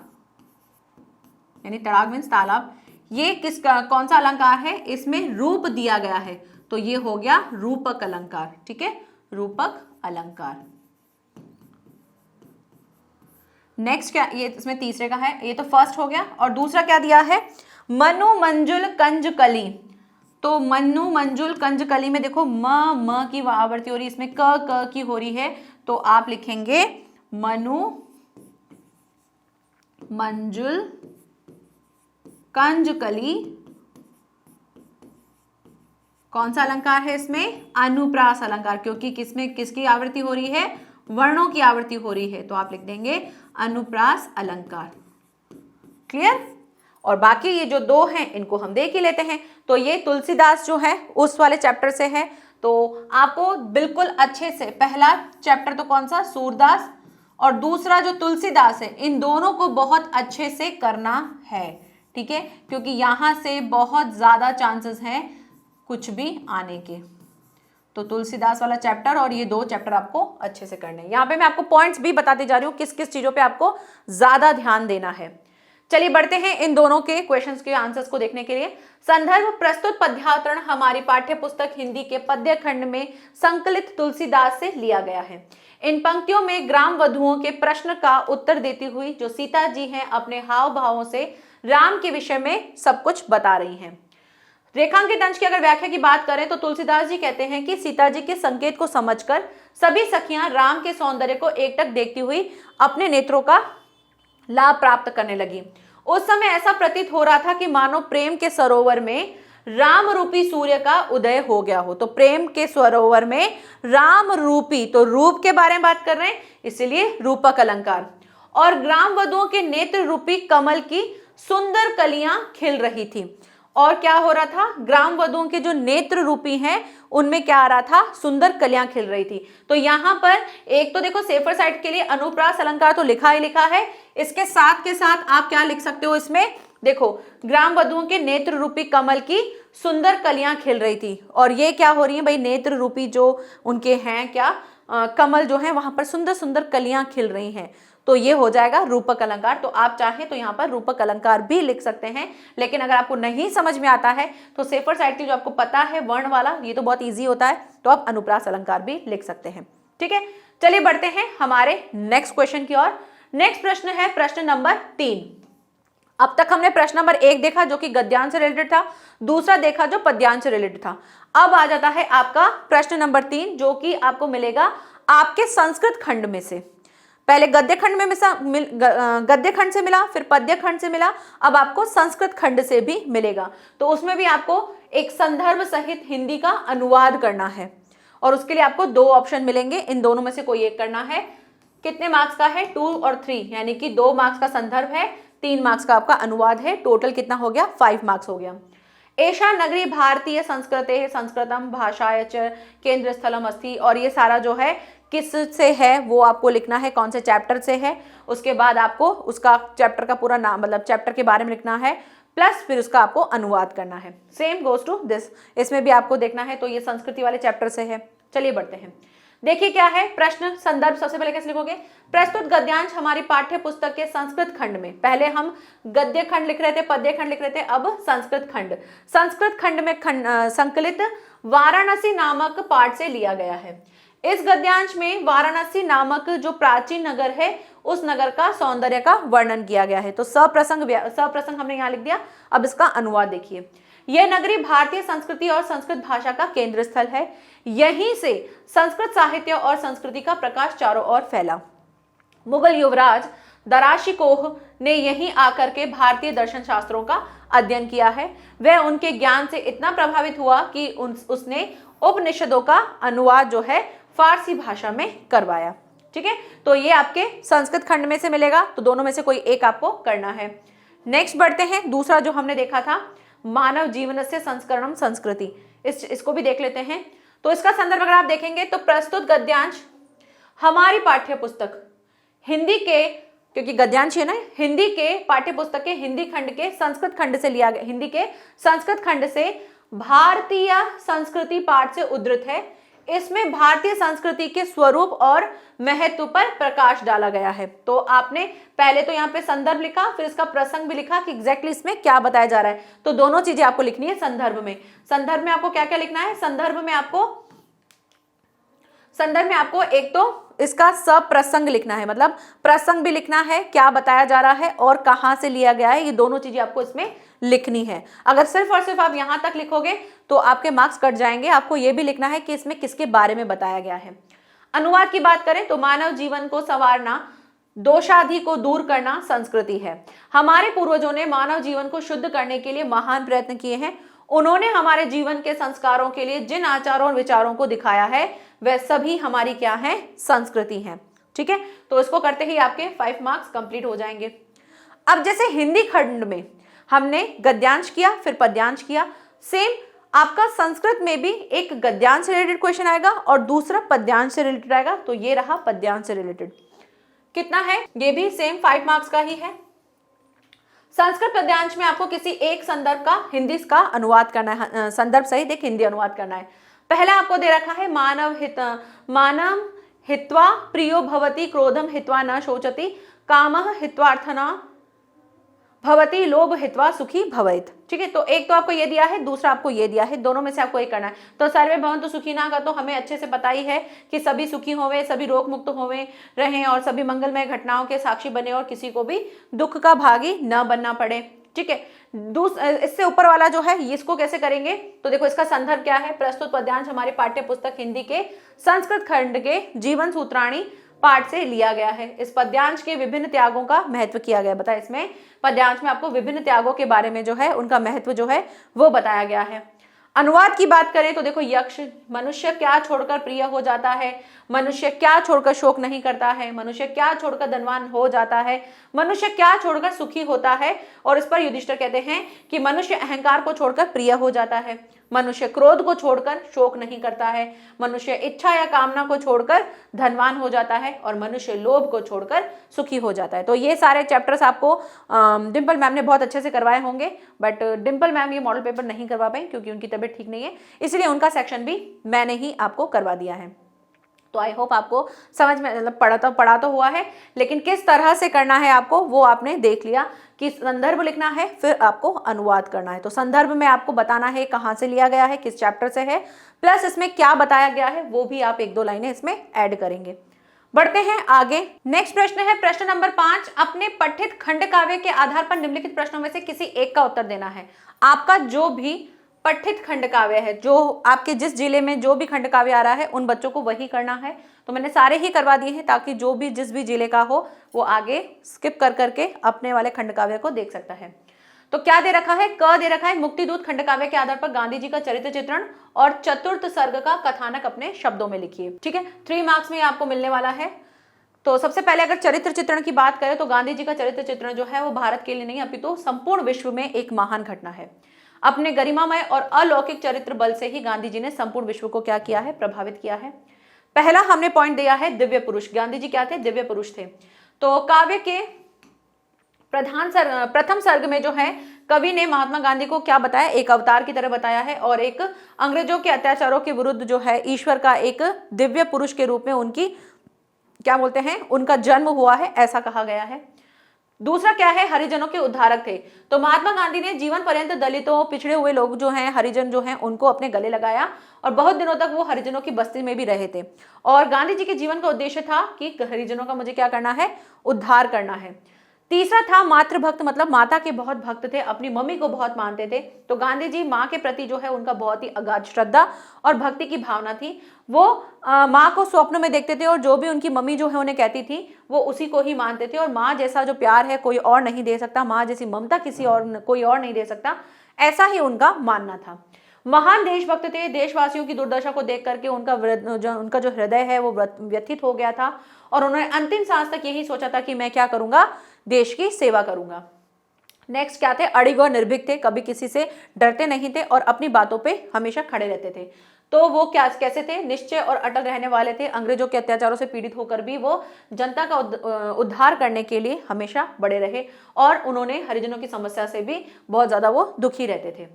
यानी तड़ाग मीन्स तालाब, ये कौन सा अलंकार है, इसमें रूप दिया गया है, तो ये हो गया रूपक अलंकार। ठीक है, रूपक अलंकार। नेक्स्ट क्या, ये इसमें तीसरे का है, ये तो फर्स्ट हो गया। और दूसरा क्या दिया है, मनु मंजुल कंज कली। तो मनु मंजुल कंज कली में देखो म की आवृत्ति हो रही है, इसमें क की हो रही है, तो आप लिखेंगे मनु मंजुल कंज कली। कौन सा अलंकार है इसमें, अनुप्रास अलंकार, क्योंकि किसमें किसकी आवृत्ति हो रही है, वर्णों की आवृत्ति हो रही है, तो आप लिख देंगे अनुप्रास अलंकार। क्लियर। और बाकी ये जो 2 हैं इनको हम देख ही लेते हैं। तो ये तुलसीदास जो है उस वाले चैप्टर से है, तो आपको बिल्कुल अच्छे से, पहला चैप्टर तो कौन सा, सूरदास, और दूसरा जो तुलसीदास है, इन दोनों को बहुत अच्छे से करना है। ठीक है, क्योंकि यहां से बहुत ज्यादा चांसेस हैं कुछ भी आने के। तो तुलसीदास वाला चैप्टर और ये 2 चैप्टर आपको अच्छे से करने हैं। यहाँ पे मैं आपको पॉइंट्स भी बताते जा रही हूँ किस किस चीजों पे आपको ज्यादा ध्यान देना है। चलिए बढ़ते हैं इन दोनों के क्वेश्चंस के आंसर्स को देखने के लिए। संदर्भ प्रस्तुत पद्यावतरण हमारी पाठ्य पुस्तक हिंदी के पद्य खंड में संकलित तुलसीदास से लिया गया है। इन पंक्तियों में ग्राम वधुओं के प्रश्न का उत्तर देती हुई जो सीता जी हैं अपने हाव भावों से राम के विषय में सब कुछ बता रही हैं। रेखांकित अंश की अगर व्याख्या की बात करें तो तुलसीदास जी कहते हैं कि सीता जी के संकेत को समझकर सभी सखियां राम के सौंदर्य को एकटक देखती हुई अपने नेत्रों का लाभ प्राप्त करने लगी। उस समय ऐसा प्रतीत हो रहा था कि मानो प्रेम के सरोवर में राम रूपी सूर्य का उदय हो गया हो। तो प्रेम के सरोवर में राम रूपी, तो रूप के बारे में बात कर रहे हैं, इसलिए रूपक अलंकार। और ग्राम वधुओं के नेत्र रूपी कमल की सुंदर कलियां खिल रही थी। और क्या हो रहा था, ग्राम वधुओं के जो नेत्र रूपी हैं उनमें क्या आ रहा था, सुंदर कलियां खिल रही थी। तो यहां पर एक तो देखो सेफर साइड के लिए अनुप्रास अलंकार तो लिखा ही लिखा है, इसके साथ के साथ आप क्या लिख सकते हो इसमें, देखो ग्राम वधुओं के नेत्र रूपी कमल की सुंदर कलियां खिल रही थी। और ये क्या हो रही है भाई, नेत्र रूपी जो उनके हैं क्या कमल जो है वहां पर सुंदर सुंदर कलियां खिल रही हैं। तो ये हो जाएगा रूपक अलंकार। तो आप चाहें तो यहाँ पर रूपक अलंकार भी लिख सकते हैं, लेकिन अगर आपको नहीं समझ में आता है तो सेफर साइड की जो आपको पता है वर्ण वाला, ये तो बहुत इजी होता है, तो आप अनुप्रास अलंकार भी लिख सकते हैं। ठीक है, चलिए बढ़ते हैं हमारे नेक्स्ट क्वेश्चन की ओर। नेक्स्ट प्रश्न है प्रश्न नंबर 3। अब तक हमने प्रश्न नंबर 1 देखा जो कि गद्यांश से रिलेटेड था, दूसरा देखा जो पद्यांश से रिलेटेड था। अब आ जाता है आपका प्रश्न नंबर 3 जो कि आपको मिलेगा आपके संस्कृत खंड में से। पहले गद्य खंड में गद्य खंड से मिला, फिर पद्य खंड से मिला, अब आपको संस्कृत खंड से भी मिलेगा। तो उसमें भी आपको एक संदर्भ सहित हिंदी का अनुवाद करना है और उसके लिए आपको 2 ऑप्शन मिलेंगे, इन दोनों में से कोई एक करना है। कितने मार्क्स का है, 2 और 3, यानी कि 2 मार्क्स का संदर्भ है, 3 मार्क्स का आपका अनुवाद है। टोटल कितना हो गया, 5 मार्क्स हो गया। एषा नगरी भारतीय संस्कृते संस्कृतम भाषाय च केंद्र स्थलम अस्ति, और ये सारा जो है किस से है वो आपको लिखना है, कौन से चैप्टर से है। उसके बाद आपको उसका चैप्टर का पूरा नाम, मतलब चैप्टर के बारे में लिखना है, प्लस फिर उसका आपको अनुवाद करना है। सेम गोज टू दिस, इसमें भी आपको देखना है। तो ये संस्कृति वाले चैप्टर से है। चलिए बढ़ते हैं, देखिए क्या है प्रश्न संदर्भ। सबसे पहले कैसे लिखोगे, प्रस्तुत गद्यांश हमारी पाठ्य पुस्तक के संस्कृत खंड में, पहले हम गद्य खंड लिख रहे थे, पद्य खंड लिख रहे थे, अब संस्कृत खंड। संस्कृत खंड में संकलित वाराणसी नामक पाठ से लिया गया है। इस गद्यांश में वाराणसी नामक जो प्राचीन नगर है उस नगर का सौंदर्य का वर्णन किया गया है। तो सप्रसंग हमने यहाँ लिख दिया। अब इसका अनुवाद देखिए, यह नगरी भारतीय संस्कृति और संस्कृत भाषा का केंद्र स्थल है। यहीं से संस्कृत साहित्य और संस्कृति का प्रकाश चारों ओर फैला। मुगल युवराज दराशिकोह ने यहीं आकर के भारतीय दर्शन शास्त्रों का अध्ययन किया है। वह उनके ज्ञान से इतना प्रभावित हुआ कि उसने उपनिषदों का अनुवाद जो है फारसी भाषा में करवाया। ठीक है, तो ये आपके संस्कृत खंड में से मिलेगा, तो दोनों में से कोई एक आपको करना है। नेक्स्ट बढ़ते हैं, दूसरा जो हमने देखा था मानव जीवन से संस्करणम संस्कृति, इसको भी देख लेते हैं। तो इसका संदर्भ अगर आप देखेंगे तो प्रस्तुत गद्यांश हमारी पाठ्य पुस्तक हिंदी के, क्योंकि गद्यांश है ना, हिंदी के पाठ्य पुस्तक के हिंदी खंड के संस्कृत खंड से लिया गया, हिंदी के संस्कृत खंड से भारतीय संस्कृति पाठ से उद्धृत है। इसमें भारतीय संस्कृति के स्वरूप और महत्व पर प्रकाश डाला गया है। तो आपने पहले तो यहाँ पे संदर्भ लिखा, फिर इसका प्रसंग भी लिखा कि एग्जैक्टली इसमें क्या बताया जा रहा है। तो दोनों चीजें आपको लिखनी है संदर्भ में। संदर्भ में आपको क्या क्या लिखना है, संदर्भ में आपको एक तो इसका सप्रसंग लिखना है, मतलब प्रसंग भी लिखना है, क्या बताया जा रहा है और कहां से लिया गया है, ये दोनों चीजें आपको इसमें लिखनी है। अगर सिर्फ और सिर्फ आप यहां तक लिखोगे तो आपके मार्क्स कट जाएंगे। आपको ये भी लिखना है कि इसमें किसके बारे में बताया गया है। अनुवाद की बात करें तो मानव जीवन को संवारना, दोषाधि को दूर करना संस्कृति है। हमारे पूर्वजों ने मानव जीवन को शुद्ध करने के लिए महान प्रयत्न किए हैं। उन्होंने हमारे जीवन के संस्कारों के लिए जिन आचारों और विचारों को दिखाया है वह सभी हमारी क्या है, संस्कृति है। ठीक है, तो इसको करते ही आपके 5 मार्क्स कंप्लीट हो जाएंगे। अब जैसे हिंदी खंड में हमने गद्यांश किया, फिर पद्यांश किया, सेम आपका संस्कृत में भी एक गद्यांश से रिलेटेड क्वेश्चन आएगा और दूसरा पद्यांश से रिलेटेड आएगा। तो ये रहा पद्यांश से रिलेटेड, कितना है, ये भी सेम 5 मार्क्स का ही है। संस्कृत पद्यांश में आपको किसी एक संदर्भ का हिंदी का अनुवाद करना है, संदर्भ सहित एक हिंदी अनुवाद करना है। पहला आपको दे रखा है मानव हित्वा प्रियो भवति, क्रोधम हित्वा न शोचति, कामः हित्वार्थना भवति, लोभ हित्वा सुखी भवेत्। ठीक है, तो एक तो आपको ये दिया है, दूसरा आपको ये दिया है, दोनों में से आपको एक करना है। तो सर्वे भवन्तु सुखिनः का तो हमें अच्छे से पता ही है कि सभी सुखी होवे, सभी रोग मुक्त होवे रहें और सभी मंगलमय घटनाओं के साक्षी बने और किसी को भी दुख का भागी न बनना पड़े। ठीक है, इससे ऊपर वाला जो है इसको कैसे करेंगे, तो देखो इसका संदर्भ क्या है। प्रस्तुत पद्यांश हमारे पाठ्य पुस्तक हिंदी के संस्कृत खंड के जीवन सूत्राणी पाठ से लिया गया है। इस पद्यांश के विभिन्न त्यागों का महत्व किया गया। बताया इसमें पद्यांश में आपको विभिन्न त्यागों के बारे में जो है उनका महत्व जो है वो बताया गया है। अनुवाद की बात करें तो देखो, यक्ष मनुष्य क्या छोड़कर प्रिय हो जाता है, मनुष्य क्या छोड़कर शोक नहीं करता है, मनुष्य क्या छोड़कर धनवान हो जाता है, मनुष्य क्या छोड़कर सुखी होता है। और इस पर युधिष्ठिर कहते हैं कि मनुष्य अहंकार को छोड़कर प्रिय हो जाता है, मनुष्य क्रोध को छोड़कर शोक नहीं करता है, मनुष्य इच्छा या कामना को छोड़कर धनवान हो जाता है, और मनुष्य लोभ को छोड़कर सुखी हो जाता है। तो ये सारे चैप्टर्स आपको डिम्पल मैम ने बहुत अच्छे से करवाए होंगे, बट डिम्पल मैम ये मॉडल पेपर नहीं करवा पाई क्योंकि उनकी तबीयत ठीक नहीं है, इसलिए उनका सेक्शन भी मैंने ही आपको करवा दिया है। तो आई होप आपको समझ में, मतलब पढ़ा तो हुआ है, लेकिन किस तरह से करना है आपको वो आपने देख लिया कि संदर्भ लिखना है, फिर आपको अनुवाद करना है। तो संदर्भ में आपको बताना है कहाँ से लिया गया है, किस चैप्टर से है, प्लस इसमें क्या बताया गया है वो भी आप 1-2 लाइनें इसमें ऐड करेंगे। बढ़ते हैं आगे। नेक्स्ट प्रश्न है प्रश्न नंबर 5। अपने पठित खंड काव्य के आधार पर निम्नलिखित प्रश्नों में से किसी एक का उत्तर देना है। आपका जो भी पठित खंड काव्य है, जो आपके जिस जिले में जो भी खंड काव्य आ रहा है उन बच्चों को वही करना है। तो मैंने सारे ही करवा दिए हैं ताकि जो भी जिस भी जिले का हो वो आगे स्किप कर करके अपने वाले खंड काव्य को देख सकता है। तो क्या दे रखा है, क दे रखा है मुक्तिदूत खंड काव्य के आधार पर गांधी जी का चरित्र चित्रण और चतुर्थ सर्ग का कथानक अपने शब्दों में लिखिए। ठीक है, 3 मार्क्स में आपको मिलने वाला है। तो सबसे पहले अगर चरित्र चित्रण की बात करें तो गांधी जी का चरित्र चित्रण जो है वो भारत के लिए नहीं अपितु संपूर्ण विश्व में एक महान घटना है। अपने गरिमामय और अलौकिक चरित्र बल से ही गांधी जी ने संपूर्ण विश्व को क्या किया है, प्रभावित किया है। पहला हमने पॉइंट दिया है दिव्य पुरुष। गांधी जी क्या थे, दिव्य पुरुष थे। तो काव्य के प्रथम सर्ग में जो है कवि ने महात्मा गांधी को क्या बताया, एक अवतार की तरह बताया है, और एक अंग्रेजों के अत्याचारों के विरुद्ध जो है ईश्वर का एक दिव्य पुरुष के रूप में उनकी क्या बोलते हैं, उनका जन्म हुआ है, ऐसा कहा गया है। दूसरा क्या है, हरिजनों के उद्धारक थे। तो महात्मा गांधी ने जीवन पर्यंत दलितों, पिछड़े हुए लोग जो हैं, हरिजन जो हैं, उनको अपने गले लगाया और बहुत दिनों तक वो हरिजनों की बस्ती में भी रहे थे। और गांधी जी के जीवन का उद्देश्य था कि हरिजनों का मुझे क्या करना है, उद्धार करना है। तीसरा था मातृभक्त, मतलब माता के बहुत भक्त थे, अपनी मम्मी को बहुत मानते थे। तो गांधी जी माँ के प्रति जो है उनका बहुत ही अगाध श्रद्धा और भक्ति की भावना थी। वो माँ को स्वप्न में देखते थे और जो भी उनकी मम्मी जो है उन्हें कहती थी वो उसी को ही मानते थे। और माँ जैसा जो प्यार है कोई और नहीं दे सकता, माँ जैसी ममता कोई और नहीं दे सकता, ऐसा ही उनका मानना था। महान देशभक्त थे। देशवासियों की दुर्दशा को देख करके उनका जो हृदय है वो व्यथित हो गया था और उन्होंने अंतिम सांस तक यही सोचा था कि मैं क्या करूंगा, देश की सेवा करूंगा। नेक्स्ट क्या थे, अड़िग और निर्भीक थे, कभी किसी से डरते नहीं थे और अपनी बातों पे हमेशा खड़े रहते थे। तो वो कैसे थे, निश्चय और अटल रहने वाले थे। अंग्रेजों के अत्याचारों से पीड़ित होकर भी वो जनता का उद्धार करने के लिए हमेशा बड़े रहे और उन्होंने हरिजनों की समस्या से भी बहुत ज्यादा वो दुखी रहते थे।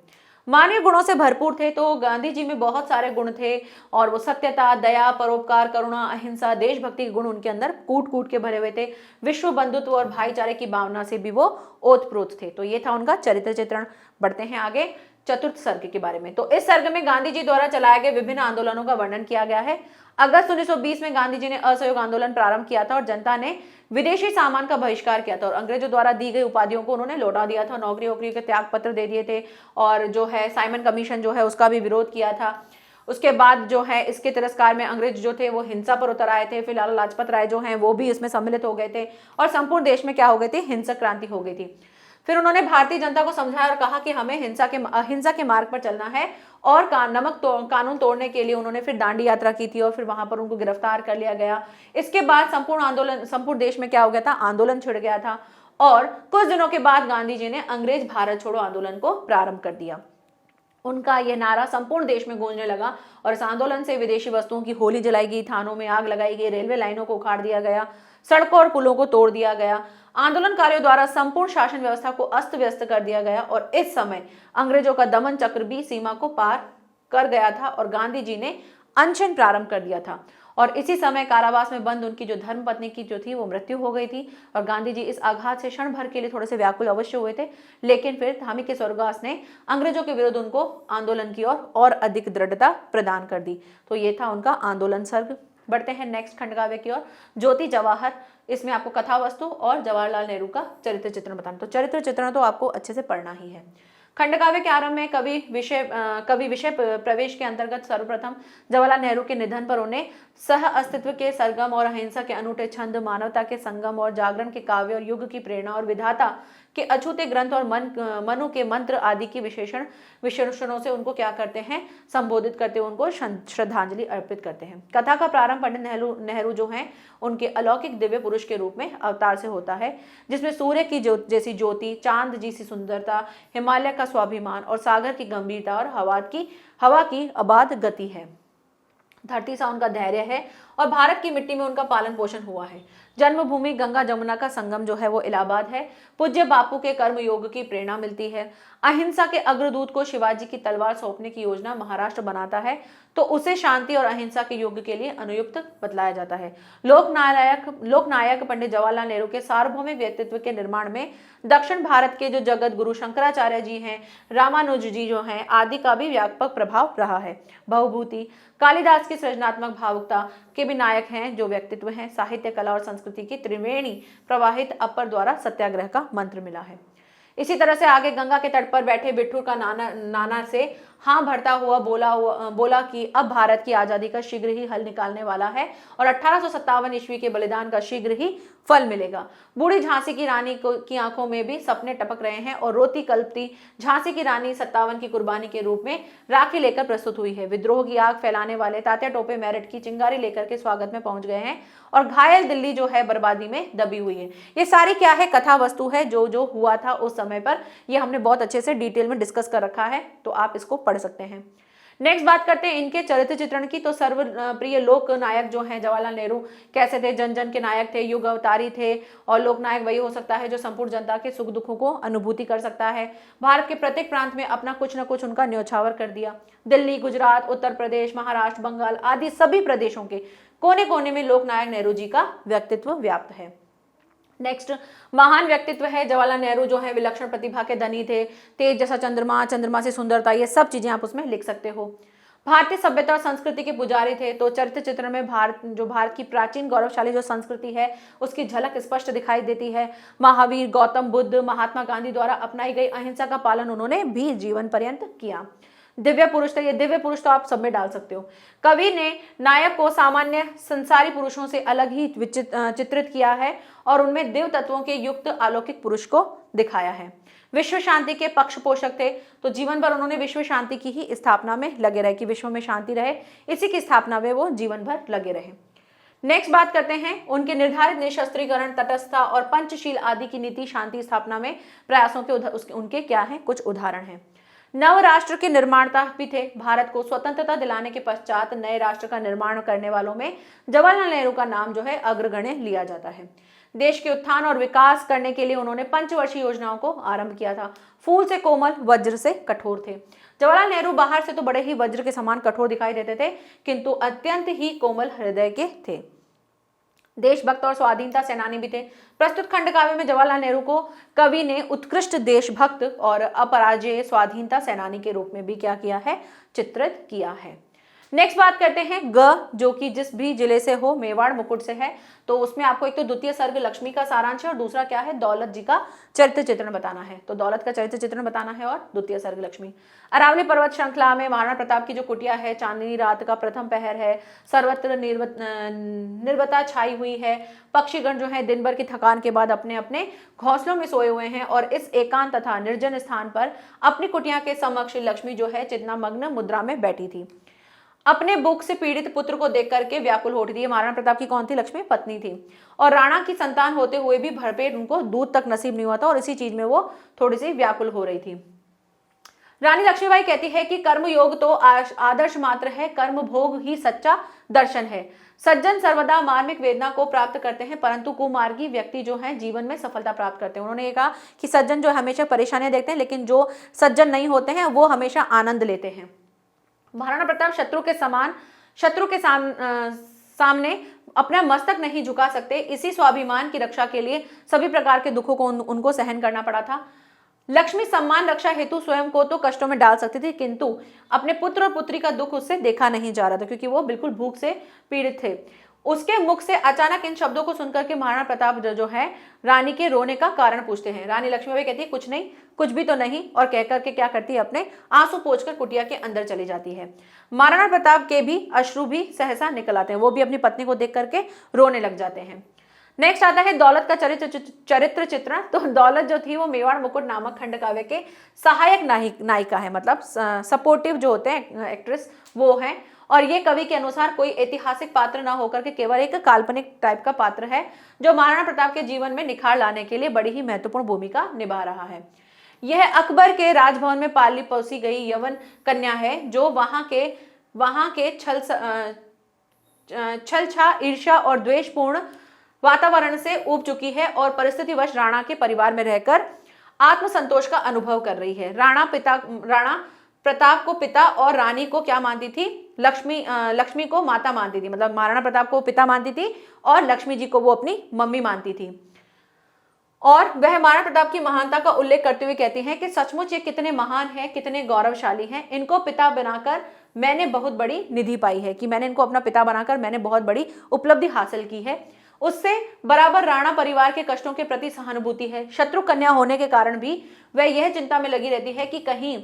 मानवीय गुणों से भरपूर थे। तो गांधी जी में बहुत सारे गुण थे और वो सत्यता, दया, परोपकार, करुणा, अहिंसा, देशभक्ति के गुण उनके अंदर कूट कूट के भरे हुए थे। विश्व बंधुत्व और भाईचारे की भावना से भी वो ओतप्रोत थे। तो ये था उनका चरित्र चित्रण। बढ़ते हैं आगे चतुर्थ सर्ग के बारे में। तो इस सर्ग में गांधी जी द्वारा चलाए गए विभिन्न आंदोलनों का वर्णन किया गया है। अगस्त 1920 में गांधी जी ने असहयोग आंदोलन प्रारंभ किया था और जनता ने विदेशी सामान का बहिष्कार किया था और अंग्रेजों द्वारा दी गई उपाधियों को उन्होंने लौटा दिया था। नौकरी वोकरी के त्याग पत्र दे दिए थे और जो है साइमन कमीशन जो है उसका भी विरोध किया था। उसके बाद जो है इसके तिरस्कार में अंग्रेज जो थे वो हिंसा पर उतर आए थे। फिलहाल लाजपत राय जो हैं वो भी इसमें सम्मिलित हो गए थे और संपूर्ण देश में क्या हो गई थी, हिंसक क्रांति हो गई थी। फिर उन्होंने भारतीय जनता को समझाया और कहा कि हमें अहिंसा के मार्ग पर चलना है और कानून तोड़ने के लिए उन्होंने फिर दांडी यात्रा की थी और फिर वहां पर उनको गिरफ्तार कर लिया गया। इसके बाद संपूर्ण देश में क्या हो गया था, आंदोलन छिड़ गया था और कुछ दिनों के बाद गांधी जी ने अंग्रेज भारत छोड़ो आंदोलन को प्रारंभ कर दिया। उनका यह नारा संपूर्ण देश में गूंजने लगा और इस आंदोलन से विदेशी वस्तुओं की होली जलाई गई, थानों में आग लगाई गई, रेलवे लाइनों को उखाड़ दिया गया, सड़कों और पुलों को तोड़ दिया गया। आंदोलनकारियों द्वारा संपूर्ण शासन व्यवस्था को अस्त व्यस्त कर दिया गया और इस समय अंग्रेजों का दमन चक्र भी सीमा को पार कर गया था और गांधी जी ने अनशन प्रारंभ कर दिया था। और इसी समय कारावास में बंद उनकी जो धर्मपत्नी की जो थी वो मृत्यु हो गई थी और गांधी जी इस आघात से क्षण भर के लिए थोड़े से व्याकुल अवश्य हुए थे, लेकिन फिर धामी के स्वर्गवास ने अंग्रेजों के विरुद्ध उनको आंदोलन की और अधिक दृढ़ता प्रदान कर दी। तो ये था उनका आंदोलन सर्ग। बढ़ते हैं नेक्स्ट खंडकाव्य की ओर, ज्योति जवाहर। इसमें आपको कथा वस्तु और जवाहरलाल नेहरू का चरित्र चित्रण बताना। तो चरित्र चित्रण तो आपको अच्छे से पढ़ना ही है। खंडकाव्य के आरंभ में कवि विषय प्रवेश के अंतर्गत सर्वप्रथम जवाहरलाल नेहरू के निधन पर उन्हें सह अस्तित्व के सरगम और अहिंसा के अनूठे छंद, मानवता के संगम और जागरण के काव्य और युग की प्रेरणा और विधाता के अछूते ग्रंथ और मनु के मंत्र आदि की विशेषणों से उनको क्या करते हैं, संबोधित करते हैं, उनको श्रद्धांजलि अर्पित करते हैं। कथा का प्रारंभ पंडित नेहरू जो हैं उनके अलौकिक दिव्य पुरुष के रूप में अवतार से होता है, जिसमें सूर्य की जैसी ज्योति, चांद जैसी सुंदरता, हिमालय का स्वाभिमान और सागर की गंभीरता और हवा की अबाध गति है। धरती सा उनका धैर्य है और भारत की मिट्टी में उनका पालन पोषण हुआ है। जन्मभूमि गंगा जमुना का संगम जो है वो इलाहाबाद है। पूज्य बापू के कर्म योग की प्रेरणा मिलती है। अहिंसा के अग्रदूत को शिवाजी की तलवार सौंपने की योजना महाराष्ट्र बनाता है तो उसे शांति और अहिंसा के युग के लिए अनुयुक्त बतलाया जाता है। लोकनायक पंडित जवाहरलाल नेहरू के सार्वभौमिक व्यक्तित्व के निर्माण में दक्षिण भारत के जो जगत गुरु शंकराचार्य जी हैं, रामानुज जी जो हैं आदि का भी व्यापक प्रभाव रहा है। बहुभूति कालिदास की सृजनात्मक भावुकता के भी नायक हैं जो व्यक्तित्व हैं। साहित्य, कला और संस्कृति की त्रिवेणी प्रवाहित अपर द्वारा सत्याग्रह का मंत्र मिला है। इसी तरह से आगे गंगा के तट पर बैठे बिट्ठू का नाना से हाँ भरता हुआ बोला कि अब भारत की आजादी का शीघ्र ही हल निकालने वाला है और 1857 ईस्वी के बलिदान का शीघ्र ही फल मिलेगा। बूढ़ी झांसी की रानी की आंखों में भी सपने टपक रहे हैं और रोती कल्पती झांसी की रानी 57 की कुर्बानी के रूप में राखी लेकर प्रस्तुत हुई है। विद्रोह की आग फैलाने वाले तात्या टोपे मेरठ की चिंगारी लेकर के स्वागत में पहुंच गए हैं और घायल दिल्ली जो है बर्बादी में दबी हुई है। ये सारी क्या है, कथा वस्तु है, जो हुआ था उस समय पर। ये हमने बहुत अच्छे से डिटेल में डिस्कस कर रखा है, तो आप इसको पढ़ सकते हैं। नेक्स्ट बात करते हैं इनके चरित्र चित्रण की। तो सर्वप्रिय लोक नायक जो हैं जवाहरलाल नेहरू कैसे थे, जन जन के नायक थे, युग अवतारी थे और लोक नायक वही हो सकता है जो संपूर्ण जनता के सुख दुखों को अनुभूति कर सकता है। भारत के प्रत्येक प्रांत में अपना कुछ न कुछ उनका न्योछावर कर दिया। दिल्ली, गुजरात, उत्तर प्रदेश, महाराष्ट्र, बंगाल आदि सभी प्रदेशों के कोने कोने में लोक नायक नेहरू जी का व्यक्तित्व व्याप्त है। नेक्स्ट महान व्यक्तित्व है जवाहरलाल नेहरू जो है विलक्षण प्रतिभा के धनी थे। तेज जैसा चंद्रमा, चंद्रमा से सुंदरता, ये सब चीजें आप उसमें लिख सकते हो। भारतीय सभ्यता और संस्कृति के पुजारी थे। तो चरित्र चित्र में भारत की प्राचीन गौरवशाली जो संस्कृति है उसकी झलक स्पष्ट दिखाई देती है। महावीर, गौतम बुद्ध, महात्मा गांधी द्वारा अपनाई गई अहिंसा का पालन उन्होंने भी जीवन पर्यंत किया। दिव्य पुरुष थे, ये दिव्य पुरुष तो आप सब में डाल सकते हो। कवि ने नायक को सामान्य संसारी पुरुषों से अलग ही चित्रित किया है और उनमें दिव्य तत्वों के युक्त अलौकिक पुरुष को दिखाया है। विश्व शांति के पक्ष पोषक थे। तो जीवन भर उन्होंने विश्व शांति की ही स्थापना में लगे रहे कि विश्व में शांति रहे, इसी की स्थापना में वो जीवन भर लगे रहे। नेक्स्ट बात करते हैं उनके निर्धारित निशस्त्रीकरण, तटस्थता और पंचशील आदि की नीति शांति स्थापना में प्रयासों के उनके क्या हैं, कुछ उदाहरण हैं। नव राष्ट्र के निर्माता भी थे। भारत को स्वतंत्रता दिलाने के पश्चात नए राष्ट्र का निर्माण करने वालों में जवाहरलाल नेहरू का नाम जो है अग्रगण्य लिया जाता है। देश के उत्थान और विकास करने के लिए उन्होंने पंचवर्षीय योजनाओं को आरंभ किया था। फूल से कोमल, वज्र से कठोर थे। जवाहरलाल नेहरू बाहर से तो बड़े ही वज्र के समान कठोर दिखाई देते थे, किंतु अत्यंत ही कोमल हृदय के थे। देशभक्त और स्वाधीनता सेनानी भी थे। प्रस्तुत खंडकाव्य में जवाहरलाल नेहरू को कवि ने उत्कृष्ट देशभक्त और अपराजेय स्वाधीनता सेनानी के रूप में भी क्या किया है, चित्रित किया है। नेक्स्ट बात करते हैं ग, जो कि जिस भी जिले से हो, मेवाड़ मुकुट से है। तो उसमें आपको एक तो द्वितीय सर्ग लक्ष्मी का सारांश है और दूसरा क्या है, दौलत जी का चरित्र चित्रण बताना है। तो दौलत का चरित्र चित्रण बताना है और द्वितीय सर्ग लक्ष्मी। अरावली पर्वत श्रृंखला में महाराणा प्रताप की जो कुटिया है, चांदनी रात का प्रथम पहर है, सर्वत्र निर्वता छाई हुई है। पक्षीगण जो है दिन भर की थकान के बाद अपने अपने घोंसलों में सोए हुए हैं और इस एकांत तथा निर्जन स्थान पर अपनी कुटिया के समक्ष लक्ष्मी जो है चिंतामग्न मुद्रा में बैठी थी। अपने भूख से पीड़ित पुत्र को देख करके व्याकुल हो रही थी। महाराणा प्रताप की कौन थी, लक्ष्मी पत्नी थी। और राणा की संतान होते हुए भी भरपेट उनको दूध तक नसीब नहीं हुआ था और इसी चीज में वो थोड़ी सी व्याकुल हो रही थी। रानी लक्ष्मीबाई कहती है कि कर्म योग तो आदर्श मात्र है, कर्म भोग ही सच्चा दर्शन है। सज्जन सर्वदा मार्मिक वेदना को प्राप्त करते हैं, परंतु कुमार्गी व्यक्ति जो है जीवन में सफलता प्राप्त करते हैं। उन्होंने ये कहा कि सज्जन जो हमेशा परेशानियां देखते हैं, लेकिन जो सज्जन नहीं होते हैं वो हमेशा आनंद लेते हैं। महाराणा प्रताप शत्रु के सामने अपना मस्तक नहीं झुका सकते। इसी स्वाभिमान की रक्षा के लिए सभी प्रकार के दुखों को उनको सहन करना पड़ा था। लक्ष्मी सम्मान रक्षा हेतु स्वयं को तो कष्टों में डाल सकती थी, किंतु अपने पुत्र और पुत्री का दुख उससे देखा नहीं जा रहा था, क्योंकि वो बिल्कुल भूख से पीड़ित थे। उसके मुख से अचानक इन शब्दों को सुनकर के महाराणा प्रताप जो है रानी के रोने का कारण पूछते हैं। रानी लक्ष्मीबाई कहती है कुछ नहीं, कुछ भी तो नहीं, और कहकर के क्या करती है, अपने आंसू पोंछकर कुटिया के अंदर चली जाती है। महाराणा प्रताप के भी अश्रु भी सहसा निकल आते हैं, वो भी अपनी पत्नी को देख करके रोने लग जाते हैं। नेक्स्ट आता है दौलत का चरित्र चित्रण। तो दौलत जो थी वो मेवाड़ मुकुट नामक खंड काव्य के सहायक नायिका है, मतलब सपोर्टिव जो होते हैं एक्ट्रेस वो है, और ये कवि के अनुसार कोई ऐतिहासिक पात्र ना होकर के केवल एक काल्पनिक टाइप का पात्र है, जो महाराणा प्रताप के जीवन में निखार लाने के लिए बड़ी ही महत्वपूर्ण भूमिका निभा रहा है। यह अकबर के राजभवन में पाली पोसी गई यवन कन्या है, जो वहां के छलछा ईर्ष्या और द्वेषपूर्ण वातावरण से ऊब चुकी है और परिस्थितिवश राणा के परिवार में रहकर आत्मसंतोष का अनुभव कर रही है। राणा प्रताप को पिता और रानी को क्या मानती थी, लक्ष्मी को माता मानती थी, मतलब महाराणा प्रताप को पिता मानती थी और लक्ष्मी जी को वो अपनी मम्मी मानती थी। और वह महाराणा प्रताप की महानता का उल्लेख करते हुए कहती हैं कि सचमुच ये कितने महान हैं, कितने गौरवशाली हैं, इनको पिता बनाकर मैंने बहुत बड़ी निधि पाई है, कि मैंने इनको अपना पिता बनाकर मैंने बहुत बड़ी उपलब्धि हासिल की है। उससे बराबर राणा परिवार के कष्टों के प्रति सहानुभूति है। शत्रु कन्या होने के कारण भी वह यह चिंता में लगी रहती है कि कहीं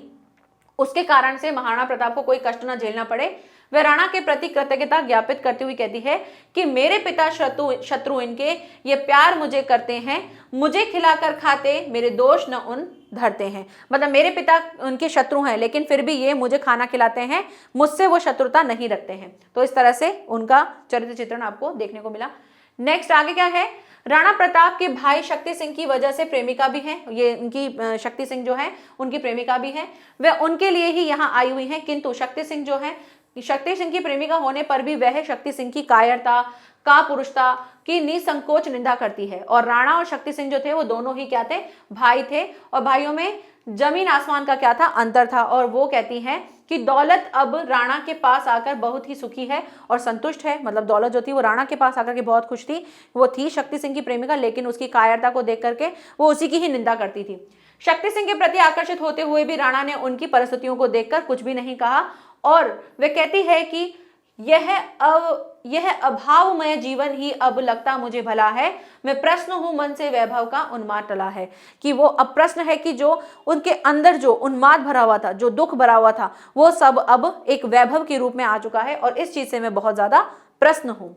उसके कारण से महाराणा प्रताप को कोई कष्ट न झेलना पड़े। वह राणा के प्रति कृतज्ञता ज्ञापित करती हुई कहती है कि मेरे पिता शत्रु इनके ये प्यार मुझे करते हैं, मुझे खिलाकर खाते, मेरे दोष न उन धरते हैं। मतलब मेरे पिता उनके शत्रु हैं, लेकिन फिर भी ये मुझे खाना खिलाते हैं, मुझसे वो शत्रुता नहीं रखते हैं। तो इस तरह से उनका चरित्र चित्रण आपको देखने को मिला। नेक्स्ट आगे क्या है, राणा प्रताप के भाई शक्ति सिंह की वजह से प्रेमिका भी है, ये इनकी शक्ति सिंह जो है उनकी प्रेमिका भी है, वे उनके लिए ही यहाँ आई हुई हैं, किंतु शक्ति सिंह जो है, शक्ति सिंह की प्रेमिका होने पर भी वह शक्ति सिंह की कायरता का पुरुषता की निसंकोच निंदा करती है। और राणा और शक्ति सिंह जो थे वो दोनों ही क्या थे, भाई थे, और भाइयों में जमीन आसमान का क्या था, अंतर था। और वो कहती हैं कि दौलत अब राणा के पास आकर बहुत ही सुखी है और संतुष्ट है। मतलब दौलत जो थी वो राणा के पास आकर के बहुत खुश थी, वो थी शक्ति सिंह की प्रेमिका, लेकिन उसकी कायरता को देख करके वो उसी की ही निंदा करती थी। शक्ति सिंह के प्रति आकर्षित होते हुए भी राणा ने उनकी परिस्थितियों को देखकर कुछ भी नहीं कहा, और वे कहती है कि यह अभावमय जीवन ही अब लगता मुझे भला है, मैं प्रश्न हूं मन से वैभव का उन्माद टला है। कि वो अब प्रश्न है कि जो उनके अंदर जो उन्माद भरा हुआ था, जो दुख भरा हुआ था, वो सब अब एक वैभव के रूप में आ चुका है, और इस चीज से मैं बहुत ज्यादा प्रश्न हूं।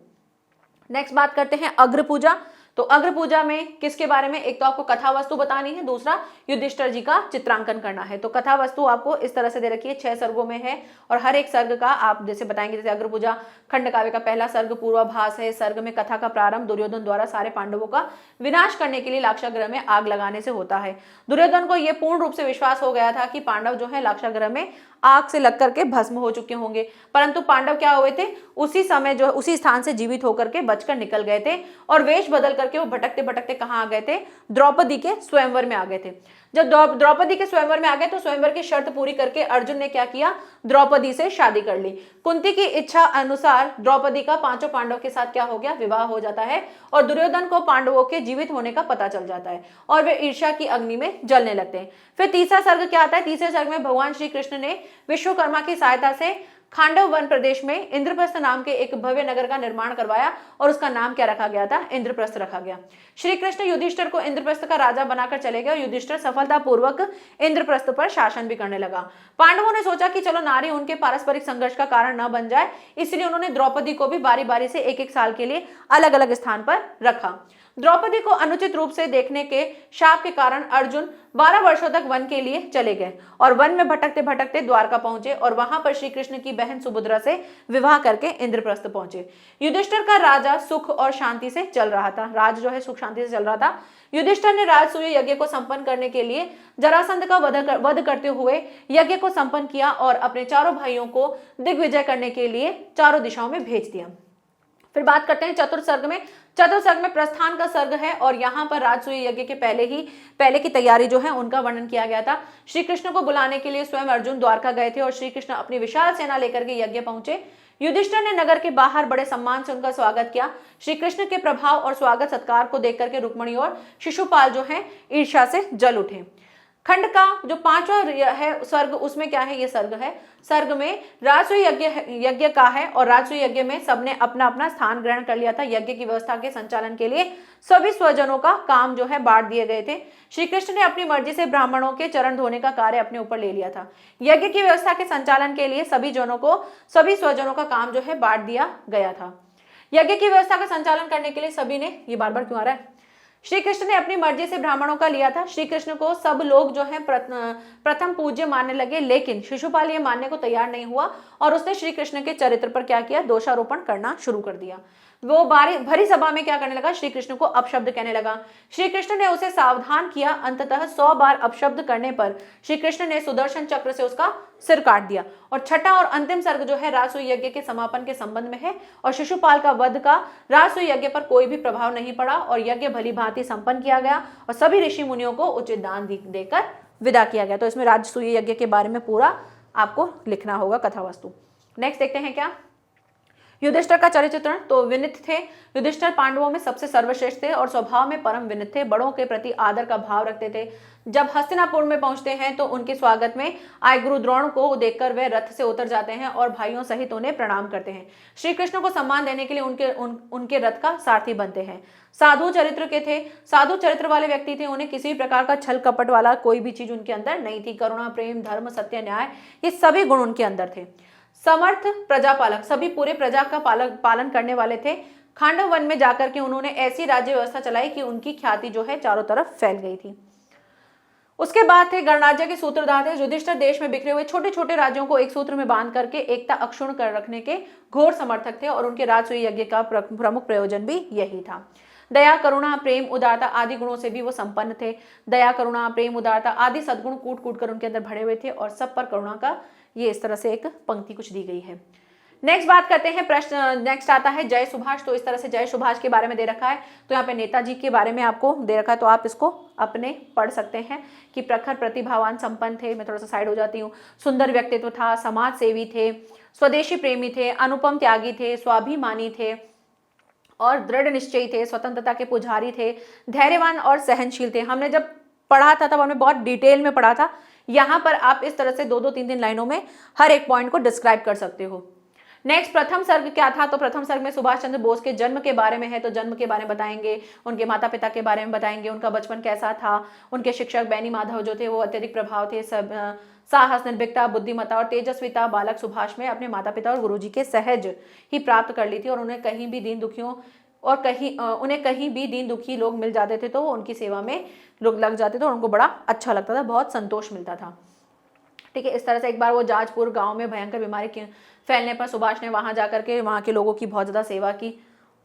नेक्स्ट बात करते हैं अग्र पूजा। तो अग्र पूजा में किसके बारे में, एक तो आपको कथा वस्तु बतानी है, दूसरा युधिष्ठिर जी का चित्रांकन करना है। तो कथा वस्तु आपको इस तरह से दे रखी है, 6 सर्गों में है, और हर एक सर्ग का आप जैसे बताएंगे, जैसे अग्र पूजा खंड काव्य का पहला सर्ग पूर्वाभास है। सर्ग में कथा का प्रारंभ दुर्योधन द्वारा सारे पांडवों का विनाश करने के लिए लाक्षागृह में आग लगाने से होता है। दुर्योधन को यह पूर्ण रूप से विश्वास हो गया था कि पांडव जो है लाक्षागृह में आग से लग करके भस्म हो चुके होंगे, परंतु पांडव क्या हुए थे, उसी समय जो उसी स्थान से जीवित होकर के बचकर निकल गए थे, और वेश बदल करके वो भटकते भटकते कहाँ आ गए थे, द्रौपदी के स्वयंवर में आ गए थे। जब द्रौपदी के स्वयंवर में आ गए तो स्वयंवर की शर्त पूरी करके अर्जुन ने क्या किया, द्रौपदी से शादी कर ली। कुंती की इच्छा अनुसार द्रौपदी का 5 पांडव के साथ क्या हो गया, विवाह हो जाता है, और दुर्योधन को पांडवों के जीवित होने का पता चल जाता है, और वे ईर्ष्या की अग्नि में जलने लगते हैं। फिर तीसरा सर्ग क्या आता है, तीसरे सर्ग में भगवान श्री कृष्ण ने विश्वकर्मा की सहायता से खांडव वन प्रदेश में इंद्रप्रस्थ नाम के एक भव्य नगर का निर्माण करवाया, और उसका नाम क्या रखा गया था, इंद्रप्रस्थ रखा गया। श्री कृष्ण युधिष्ठिर को इंद्रप्रस्थ का राजा बनाकर चले गए, और युधिष्ठिर सफलतापूर्वक इंद्रप्रस्थ पर शासन भी करने लगा। पांडवों ने सोचा कि चलो नारी उनके पारस्परिक संघर्ष का कारण न बन जाए, इसलिए उन्होंने द्रौपदी को भी बारी बारी से एक साल के लिए अलग अलग स्थान पर रखा। द्रौपदी को अनुचित रूप से देखने के शाप के कारण अर्जुन 12 वर्षों तक वन के लिए चले गए, और वन में भटकते भटकते द्वारका पहुंचे, और वहां पर श्री कृष्ण की बहन सुभद्रा से विवाह करके इंद्रप्रस्थ पहुंचे। युधिष्ठिर का राजा सुख और शांति से चल रहा था, राज जो है सुख शांति से चल रहा था। युधिष्ठिर ने राजसूय यज्ञ को संपन्न करने के लिए जरासंध का वध करते हुए यज्ञ को संपन्न किया, और अपने चारों भाइयों को दिग्विजय करने के लिए चारों दिशाओं में भेज दिया। फिर बात करते हैं चतुर्थ सर्ग में। चतुर्थ सर्ग में प्रस्थान का सर्ग है, और यहाँ पर राजसूय यज्ञ के पहले की तैयारी जो है उनका वर्णन किया गया था। श्री कृष्ण को बुलाने के लिए स्वयं अर्जुन द्वारका गए थे, और श्री कृष्ण अपनी विशाल सेना लेकर के यज्ञ पहुंचे। युधिष्ठिर ने नगर के बाहर बड़े सम्मान से उनका स्वागत किया। श्री कृष्ण के प्रभाव और स्वागत सत्कार को देख करके रुक्मणी और शिशुपाल जो है ईर्ष्या से जल उठे। खंड का जो 5वां है सर्ग, उसमें क्या है, ये सर्ग है। सर्ग में राजसूय यज्ञ का है और राजसूय यज्ञ में सबने अपना अपना स्थान ग्रहण कर लिया था। यज्ञ की व्यवस्था के संचालन के लिए सभी स्वजनों का काम जो है बांट दिए गए थे। श्री कृष्ण ने अपनी मर्जी से ब्राह्मणों के चरण धोने का कार्य अपने ऊपर ले लिया था। यज्ञ की व्यवस्था के संचालन के लिए सभी स्वजनों का काम जो है बांट दिया गया था। यज्ञ की व्यवस्था का संचालन करने के लिए सभी ने, ये बार बार क्यों आ रहा है, श्री कृष्ण ने अपनी मर्जी से ब्राह्मणों का लिया था। श्री कृष्ण को सब लोग जो है प्रथम पूज्य मानने लगे, लेकिन शिशुपाल ये मानने को तैयार नहीं हुआ और उसने श्री कृष्ण के चरित्र पर क्या किया, दोषारोपण करना शुरू कर दिया। वो भरी सभा में क्या करने लगा, श्री कृष्ण को अपशब्द कहने लगा। श्री कृष्ण ने उसे सावधान किया। अंततः 100 बार अपशब्द करने पर श्री कृष्ण ने सुदर्शन चक्र से उसका सिर काट दिया। और छठा और अंतिम सर्ग जो है राजसूय यज्ञ के समापन के संबंध में है और शिशुपाल का वध का राजसूय यज्ञ पर कोई भी प्रभाव नहीं पड़ा और यज्ञ भली भांति संपन्न किया गया और सभी ऋषि मुनियों को उचित दान देकर विदा किया गया। तो इसमें राजसूय यज्ञ के बारे में पूरा आपको लिखना होगा कथा वस्तु। नेक्स्ट देखते हैं क्या, युधिष्ठिर का चरित्र। तो विनीत थे। युधिष्ठिर पांडवों में सबसे सर्वश्रेष्ठ थे और स्वभाव में परम विनीत थे। बड़ों के प्रति आदर का भाव रखते थे। जब हस्तिनापुर में पहुंचते हैं तो उनके स्वागत में आए गुरु द्रोण को देखकर वे रथ से उतर जाते हैं और भाइयों सहित उन्हें प्रणाम करते हैं। श्री कृष्ण को सम्मान देने के लिए उनके रथ का सारथी बनते हैं। साधु चरित्र के थे। साधु चरित्र वाले व्यक्ति थे। उन्हें किसी भी प्रकार का छल कपट वाला कोई भी चीज उनके अंदर नहीं थी। करुणा, प्रेम, धर्म, सत्य, न्याय, ये सभी गुण उनके अंदर थे। समर्थ प्रजापालक, सभी पूरे प्रजा का पालन करने वाले थे। खांडव वन में जाकर के उन्होंने ऐसी राज्य व्यवस्था चलाई कि उनकी ख्याति जो है चारों तरफ फैल गई थी। उसके बाद थे गणराज्य के सूत्रधार थे। युधिष्ठिर देश में बिखरे हुए छोटे छोटे राज्यों को एक सूत्र में बांध करके एकता अक्षुण्ण कर रखने के घोर समर्थक थे और उनके राजसूय यज्ञ का प्रमुख प्रयोजन भी यही था। दया, करुणा, प्रेम, उदारता आदि गुणों से भी वो संपन्न थे। दया, करुणा, प्रेम, उदारता आदि सद्गुण कूट कूट कर उनके अंदर भरे हुए थे और सब पर करुणा का ये इस तरह से एक पंक्ति कुछ दी गई है। नेक्स्ट बात करते हैं प्रश्न, नेक्स्ट आता है जय सुभाष। तो इस तरह से जय सुभाष के बारे में दे रखा है। तो यहाँ पे नेताजी के बारे में आपको दे रखा है, तो आप इसको अपने पढ़ सकते हैं कि प्रखर प्रतिभावान संपन्न थे। मैं थोड़ा सा साइड हो जाती हूँ। सुंदर व्यक्तित्व था, समाज सेवी थे, स्वदेशी प्रेमी थे, अनुपम त्यागी थे, स्वाभिमानी थे और दृढ़ निश्चयी थे, स्वतंत्रता के पुजारी थे, धैर्यवान और सहनशील थे। हमने जब पढ़ा था तब हमने बहुत डिटेल में पढ़ा था। यहाँ पर आप इस तरह से 2-2, 3-3 लाइनों में हर एक पॉइंट को डिस्क्राइब कर सकते हो। नेक्स्ट प्रथम सर्ग क्या था, तो प्रथम सर्ग में सुभाष चंद्र बोस के जन्म के बारे में है। तो जन्म के बारे में बताएंगे, उनके माता पिता के बारे में बताएंगे, उनका बचपन कैसा था, उनके शिक्षक बैनी माधव जो थे वो अत्यधिक प्रभाव थे, साहस, निर्भीकता, बुद्धिमत्ता और तेजस्विता बालक सुभाष में अपने माता पिता और गुरुजी के सहज ही प्राप्त कर ली थी और उन्हें कहीं भी दीन दुखी लोग मिल जाते थे तो वो उनकी सेवा में लोग लग जाते थे और उनको बड़ा अच्छा लगता था, बहुत संतोष मिलता था। ठीक है, इस तरह से एक बार वो जाजपुर गांव में भयंकर बीमारी के फैलने पर सुभाष ने वहां जाकर के वहां के लोगों की बहुत ज्यादा सेवा की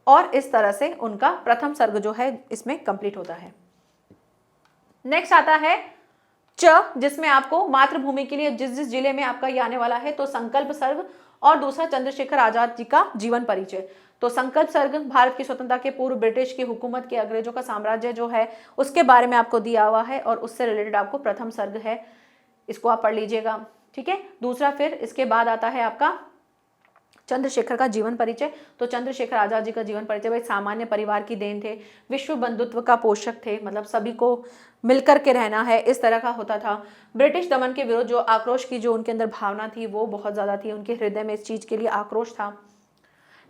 और इस तरह से उनका प्रथम सर्ग जो है इसमें कंप्लीट होता है। नेक्स्ट आता है च, जिसमें आपको मातृभूमि के लिए जिस जिस जिले में आपका ये आने वाला है तो संकल्प सर्ग और दूसरा चंद्रशेखर आजाद जी का जीवन परिचय। तो संकल्प सर्ग भारत की स्वतंत्रता के पूर्व ब्रिटिश की हुकूमत के अंग्रेजों का साम्राज्य जो है उसके बारे में आपको दिया हुआ है और उससे रिलेटेड आपको प्रथम सर्ग है, इसको आप पढ़ लीजिएगा। ठीक है, दूसरा फिर इसके बाद आता है आपका चंद्रशेखर का जीवन परिचय। तो चंद्रशेखर आजाद जी का जीवन परिचय, भाई सामान्य परिवार की देन थे, विश्व बंधुत्व का पोषक थे, मतलब सभी को मिलकर के रहना है इस तरह का होता था। ब्रिटिश दमन के विरुद्ध जो आक्रोश की जो उनके अंदर भावना थी वो बहुत ज्यादा थी, उनके हृदय में इस चीज के लिए आक्रोश था।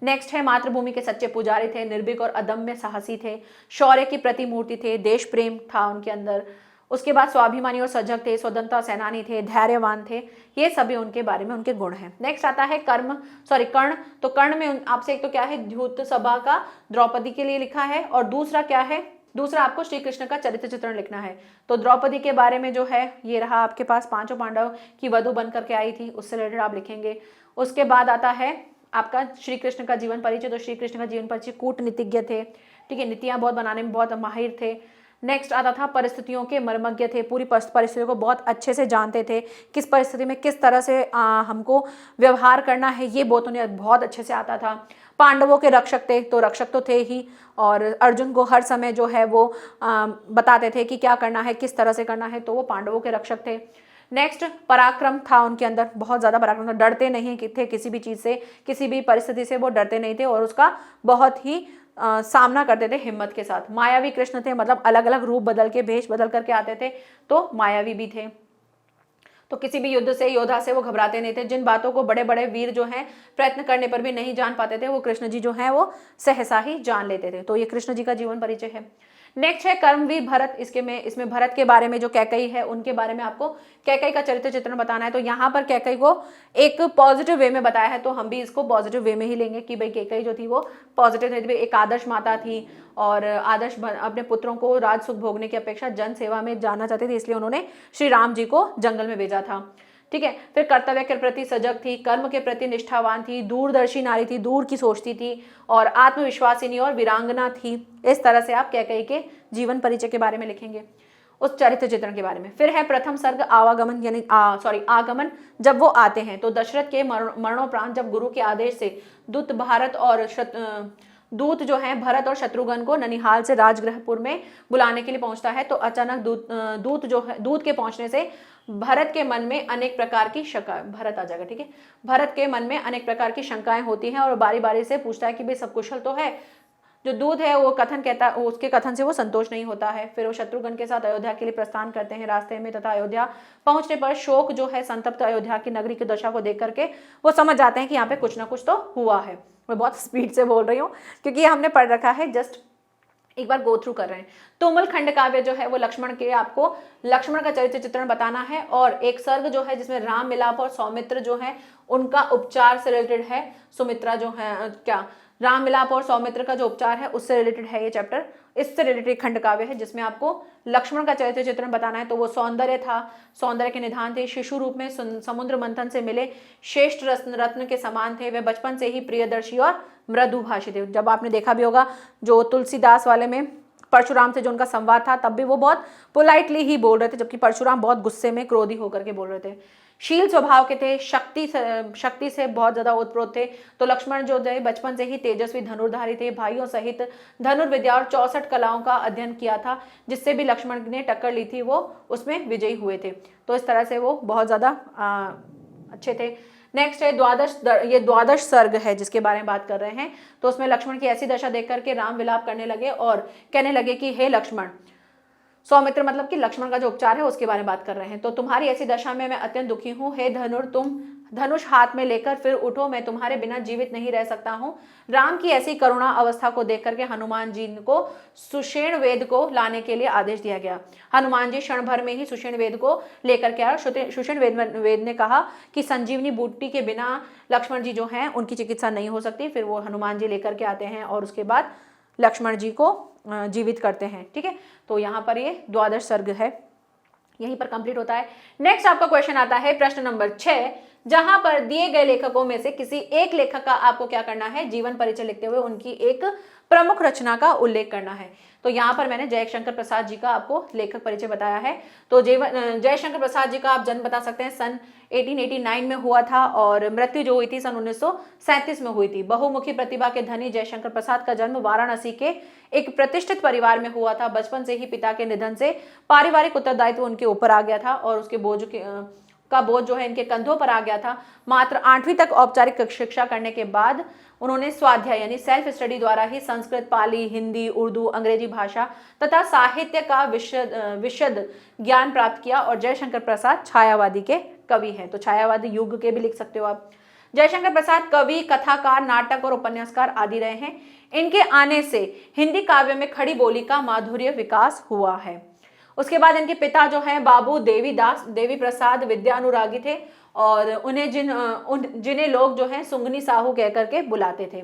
नेक्स्ट है मातृभूमि के सच्चे पुजारी थे, निर्भीक और अदम्य साहसी थे, शौर्य की प्रतिमूर्ति थे, देश प्रेम था उनके अंदर। उसके बाद स्वाभिमानी और सजग थे, स्वतंत्रता सेनानी थे, धैर्यवान थे, ये सभी उनके बारे में उनके गुण हैं। नेक्स्ट आता है कर्ण। तो कर्ण में आपसे एक तो क्या है द्यूत सभा का द्रौपदी के लिए लिखा है और दूसरा क्या है, दूसरा आपको श्री कृष्ण का चरित्र चित्रण लिखना है। तो द्रौपदी के बारे में जो है ये रहा आपके पास, पांचों पांडव की वधु बनकर के आई थी, उससे रिलेटेड आप लिखेंगे। उसके बाद आता है आपका श्री कृष्ण का जीवन परिचय। तो श्री कृष्ण का जीवन परिचय, कूटनीतिज्ञ थे, ठीक है, नीतियां बहुत बनाने में बहुत माहिर थे। नेक्स्ट आता था परिस्थितियों के मर्मज्ञ थे, पूरी परिस्थितियों को बहुत अच्छे से जानते थे, किस परिस्थिति में किस तरह से हमको व्यवहार करना है ये उन्हें बहुत अच्छे से आता था। पांडवों के रक्षक थे, तो रक्षक तो थे ही और अर्जुन को हर समय जो है वो बताते थे कि क्या करना है, किस तरह से करना है, तो वो पांडवों के रक्षक थे। नेक्स्ट पराक्रम था उनके अंदर, बहुत ज़्यादा पराक्रम था, डरते नहीं थे किसी भी चीज़ से, किसी भी परिस्थिति से वो डरते नहीं थे और उसका बहुत ही सामना करते थे हिम्मत के साथ। मायावी कृष्ण थे, मतलब अलग अलग रूप बदल के, भेष बदल करके आते थे, तो मायावी भी थे। तो किसी भी युद्ध से, योद्धा से वो घबराते नहीं थे। जिन बातों को बड़े बड़े वीर जो हैं प्रयत्न करने पर भी नहीं जान पाते थे, वो कृष्ण जी जो हैं वो सहसा ही जान लेते थे। तो ये कृष्ण जी का जीवन परिचय है। नेक्स्ट है कर्मवीर भरत। इसमें भरत के बारे में, जो कैकई है उनके बारे में आपको कैकई का चरित्र चित्रण बताना है। तो यहाँ पर कैकई को एक पॉजिटिव वे में बताया है, तो हम भी इसको पॉजिटिव वे में ही लेंगे कि भाई कैकई जो थी वो पॉजिटिव थी, एक आदर्श माता थी और आदर्श अपने पुत्रों को राज सुख भोगने की अपेक्षा जन सेवा में जाना चाहती थी, इसलिए उन्होंने श्री राम जी को जंगल में भेजा था। ठीक है। फिर कर्तव्य के प्रति सजग थी, कर्म के प्रति निष्ठावान थी, दूरदर्शी नारी थी, दूर की सोचती थी और आत्मविश्वासिनी और वीरांगना थी। इस तरह से आप कैकई के जीवन परिचय के बारे में लिखेंगे, उस चरित्र चित्रण के बारे में। फिर है प्रथम सर्ग आवागमन, यानी आगमन। जब वो आते हैं तो दशरथ के मरणोपरांत जब गुरु के आदेश से दूत जो है भरत और शत्रुघ्न को ननिहाल से राजगृहपुर में बुलाने के लिए पहुंचता है, तो अचानक दूत के पहुंचने से भरत के मन में अनेक प्रकार की भरत आ जाएगा, ठीक है। भरत के मन में अनेक प्रकार की शंकाएं होती हैं और बारी बारी से पूछता है कि भाई सब कुशल तो है। जो दूत है वो कथन कहता है, उसके कथन से वो संतोष नहीं होता है। फिर वो शत्रुघ्न के साथ अयोध्या के लिए प्रस्थान करते हैं रास्ते में, तथा अयोध्या पहुंचने पर शोक जो है संतप्त अयोध्या की नगरी की दशा को देख करके वो समझ जाते हैं कि यहाँ पे कुछ ना कुछ तो हुआ है। मैं बहुत स्पीड से बोल रही हूँ क्योंकि ये हमने पढ़ रखा है, जस्ट एक बार गो थ्रू कर रहे हैं। तुमुल खंड काव्य जो है वो आपको लक्ष्मण का चरित्र चित्रण बताना है, और एक सर्ग जो है जिसमें राम मिलाप और सौमित्र जो है उनका उपचार से रिलेटेड है। सुमित्रा जो है राम मिलाप और सौमित्र का जो उपचार है उससे रिलेटेड है ये चैप्टर। इससे रिलेटेड खंड काव्य है जिसमें आपको लक्ष्मण का चरित्र चित्रण बताना है। तो वो सौंदर्य था, सौंदर्य के निधान थे, शिशु रूप में समुद्र मंथन से मिले श्रेष्ठ रत्न के समान थे, वे बचपन से ही प्रियदर्शी और मृदुभाषी थे। जब आपने देखा भी होगा जो तुलसीदास वाले में परशुराम से जो उनका संवाद था, तब भी वो बहुत पोलाइटली ही बोल रहे थे, जबकि परशुराम बहुत गुस्से में क्रोधी होकर के बोल रहे थे। शील स्वभाव के थे, शक्ति से बहुत ज्यादा ओतप्रोत थे। तो लक्ष्मण जो थे बचपन से ही तेजस्वी धनुर्धारी थे, भाइयों सहित धनुर्विद्या और 64 कलाओं का अध्ययन किया था, जिससे भी लक्ष्मण ने टक्कर ली थी वो उसमें विजयी हुए थे। तो इस तरह से वो बहुत ज्यादा अच्छे थे। नेक्स्ट है द्वादश सर्ग है जिसके बारे में बात कर रहे हैं। तो उसमें लक्ष्मण की ऐसी दशा देख करके राम विलाप करने लगे और कहने लगे कि हे लक्ष्मण, सौमित्र मतलब कि लक्ष्मण का जो उपचार है उसके बारे में बात कर रहे हैं। तो तुम्हारी ऐसी दशा में मैं अत्यंत दुखी हूँ। हे धनुर, तुम धनुष हाथ में लेकर फिर उठो, मैं तुम्हारे बिना जीवित नहीं रह सकता हूँ। राम की ऐसी करुणा अवस्था को देख करके हनुमान जी को सुषेण वेद को लाने के लिए आदेश दिया गया। हनुमान जी क्षण भर में ही सुषेण वेद को लेकर के आए। सुषेण वेद ने कहा कि संजीवनी बूटी के बिना लक्ष्मण जी जो हैं उनकी चिकित्सा नहीं हो सकती। फिर वो हनुमान जी लेकर के आते हैं और उसके बाद लक्ष्मण जी को जीवित करते हैं, ठीक है। तो यहाँ पर ये द्वादश सर्ग है, यहीं पर कंप्लीट होता है। नेक्स्ट आपका क्वेश्चन आता है प्रश्न नंबर 6, जहां पर दिए गए लेखकों में से किसी एक लेखक का आपको क्या करना है, जीवन परिचय लिखते हुए उनकी एक प्रमुख रचना का उल्लेख करना है। तो यहाँ पर मैंने जयशंकर प्रसाद जी का आपको लेखक परिचय बताया है। तो जयशंकर प्रसाद जी का आप जन्म बता सकते हैं सन 1889 में हुआ था और मृत्यु जो हुई थी सन 1937 में हुई थी। बहुमुखी प्रतिभा के धनी जयशंकर प्रसाद का जन्म वाराणसी के एक प्रतिष्ठित परिवार में हुआ था। बचपन से ही पिता के निधन से पारिवारिक उत्तरदायित्व उनके ऊपर आ गया था और उसके बोझ जो है इनके कंधों पर आ गया था। मात्र 8वीं तक औपचारिक शिक्षा करने के बाद उन्होंने स्वाध्याय यानी सेल्फ स्टडी द्वारा ही संस्कृत, पाली, हिंदी, उर्दू, अंग्रेजी भाषा तथा साहित्य का विशद ज्ञान प्राप्त किया। और जयशंकर प्रसाद छायावादी के कवि हैं, तो छायावादी युग के भी लिख सकते हो आप। जयशंकर प्रसाद कवि, कथाकार, नाटक और उपन्यासकार आदि रहे हैं। इनके आने से हिंदी काव्य में खड़ी बोली का माधुर्य विकास हुआ है। उसके बाद इनके पिता जो हैं बाबू देवी प्रसाद विद्यानुरागी थे और उन्हें जिन्हें लोग जो हैं सुंगनी साहू कह करके बुलाते थे।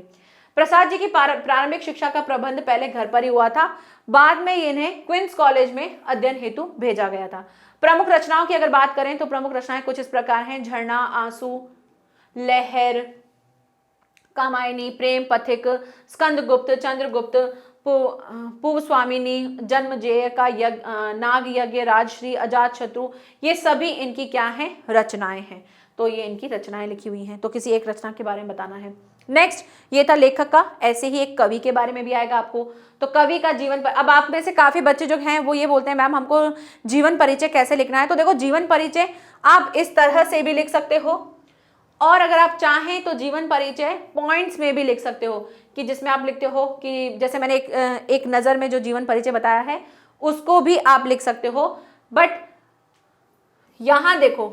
प्रसाद जी की प्रारंभिक शिक्षा का प्रबंध पहले घर पर ही हुआ था, बाद में इन्हें क्वींस कॉलेज में अध्ययन हेतु भेजा गया था। प्रमुख रचनाओं की अगर बात करें तो प्रमुख रचनाएं कुछ इस प्रकार हैं: झरना, आंसू, लहर, कामायनी, प्रेम पथिक, स्कंदगुप्त, चंद्रगुप्त, पूर्वस्वामिनी, जन्मजेय का नाग यज्ञ, राजश्री, अजात शत्रु, ये सभी इनकी क्या हैं, रचनाएं हैं। तो ये इनकी रचनाएं लिखी हुई हैं। तो किसी एक रचना के बारे में बताना है। नेक्स्ट ये था लेखक का। ऐसे ही एक कवि के बारे में भी आएगा आपको। तो कवि का जीवन अब आप में से काफी बच्चे जो हैं वो ये बोलते हैं मैम हमको जीवन परिचय कैसे लिखना है। तो देखो जीवन परिचय आप इस तरह से भी लिख सकते हो और अगर आप चाहें तो जीवन परिचय पॉइंट्स में भी लिख सकते हो, कि जिसमें आप लिखते हो कि जैसे मैंने एक नज़र में जो जीवन परिचय बताया है उसको भी आप लिख सकते हो। बट यहां देखो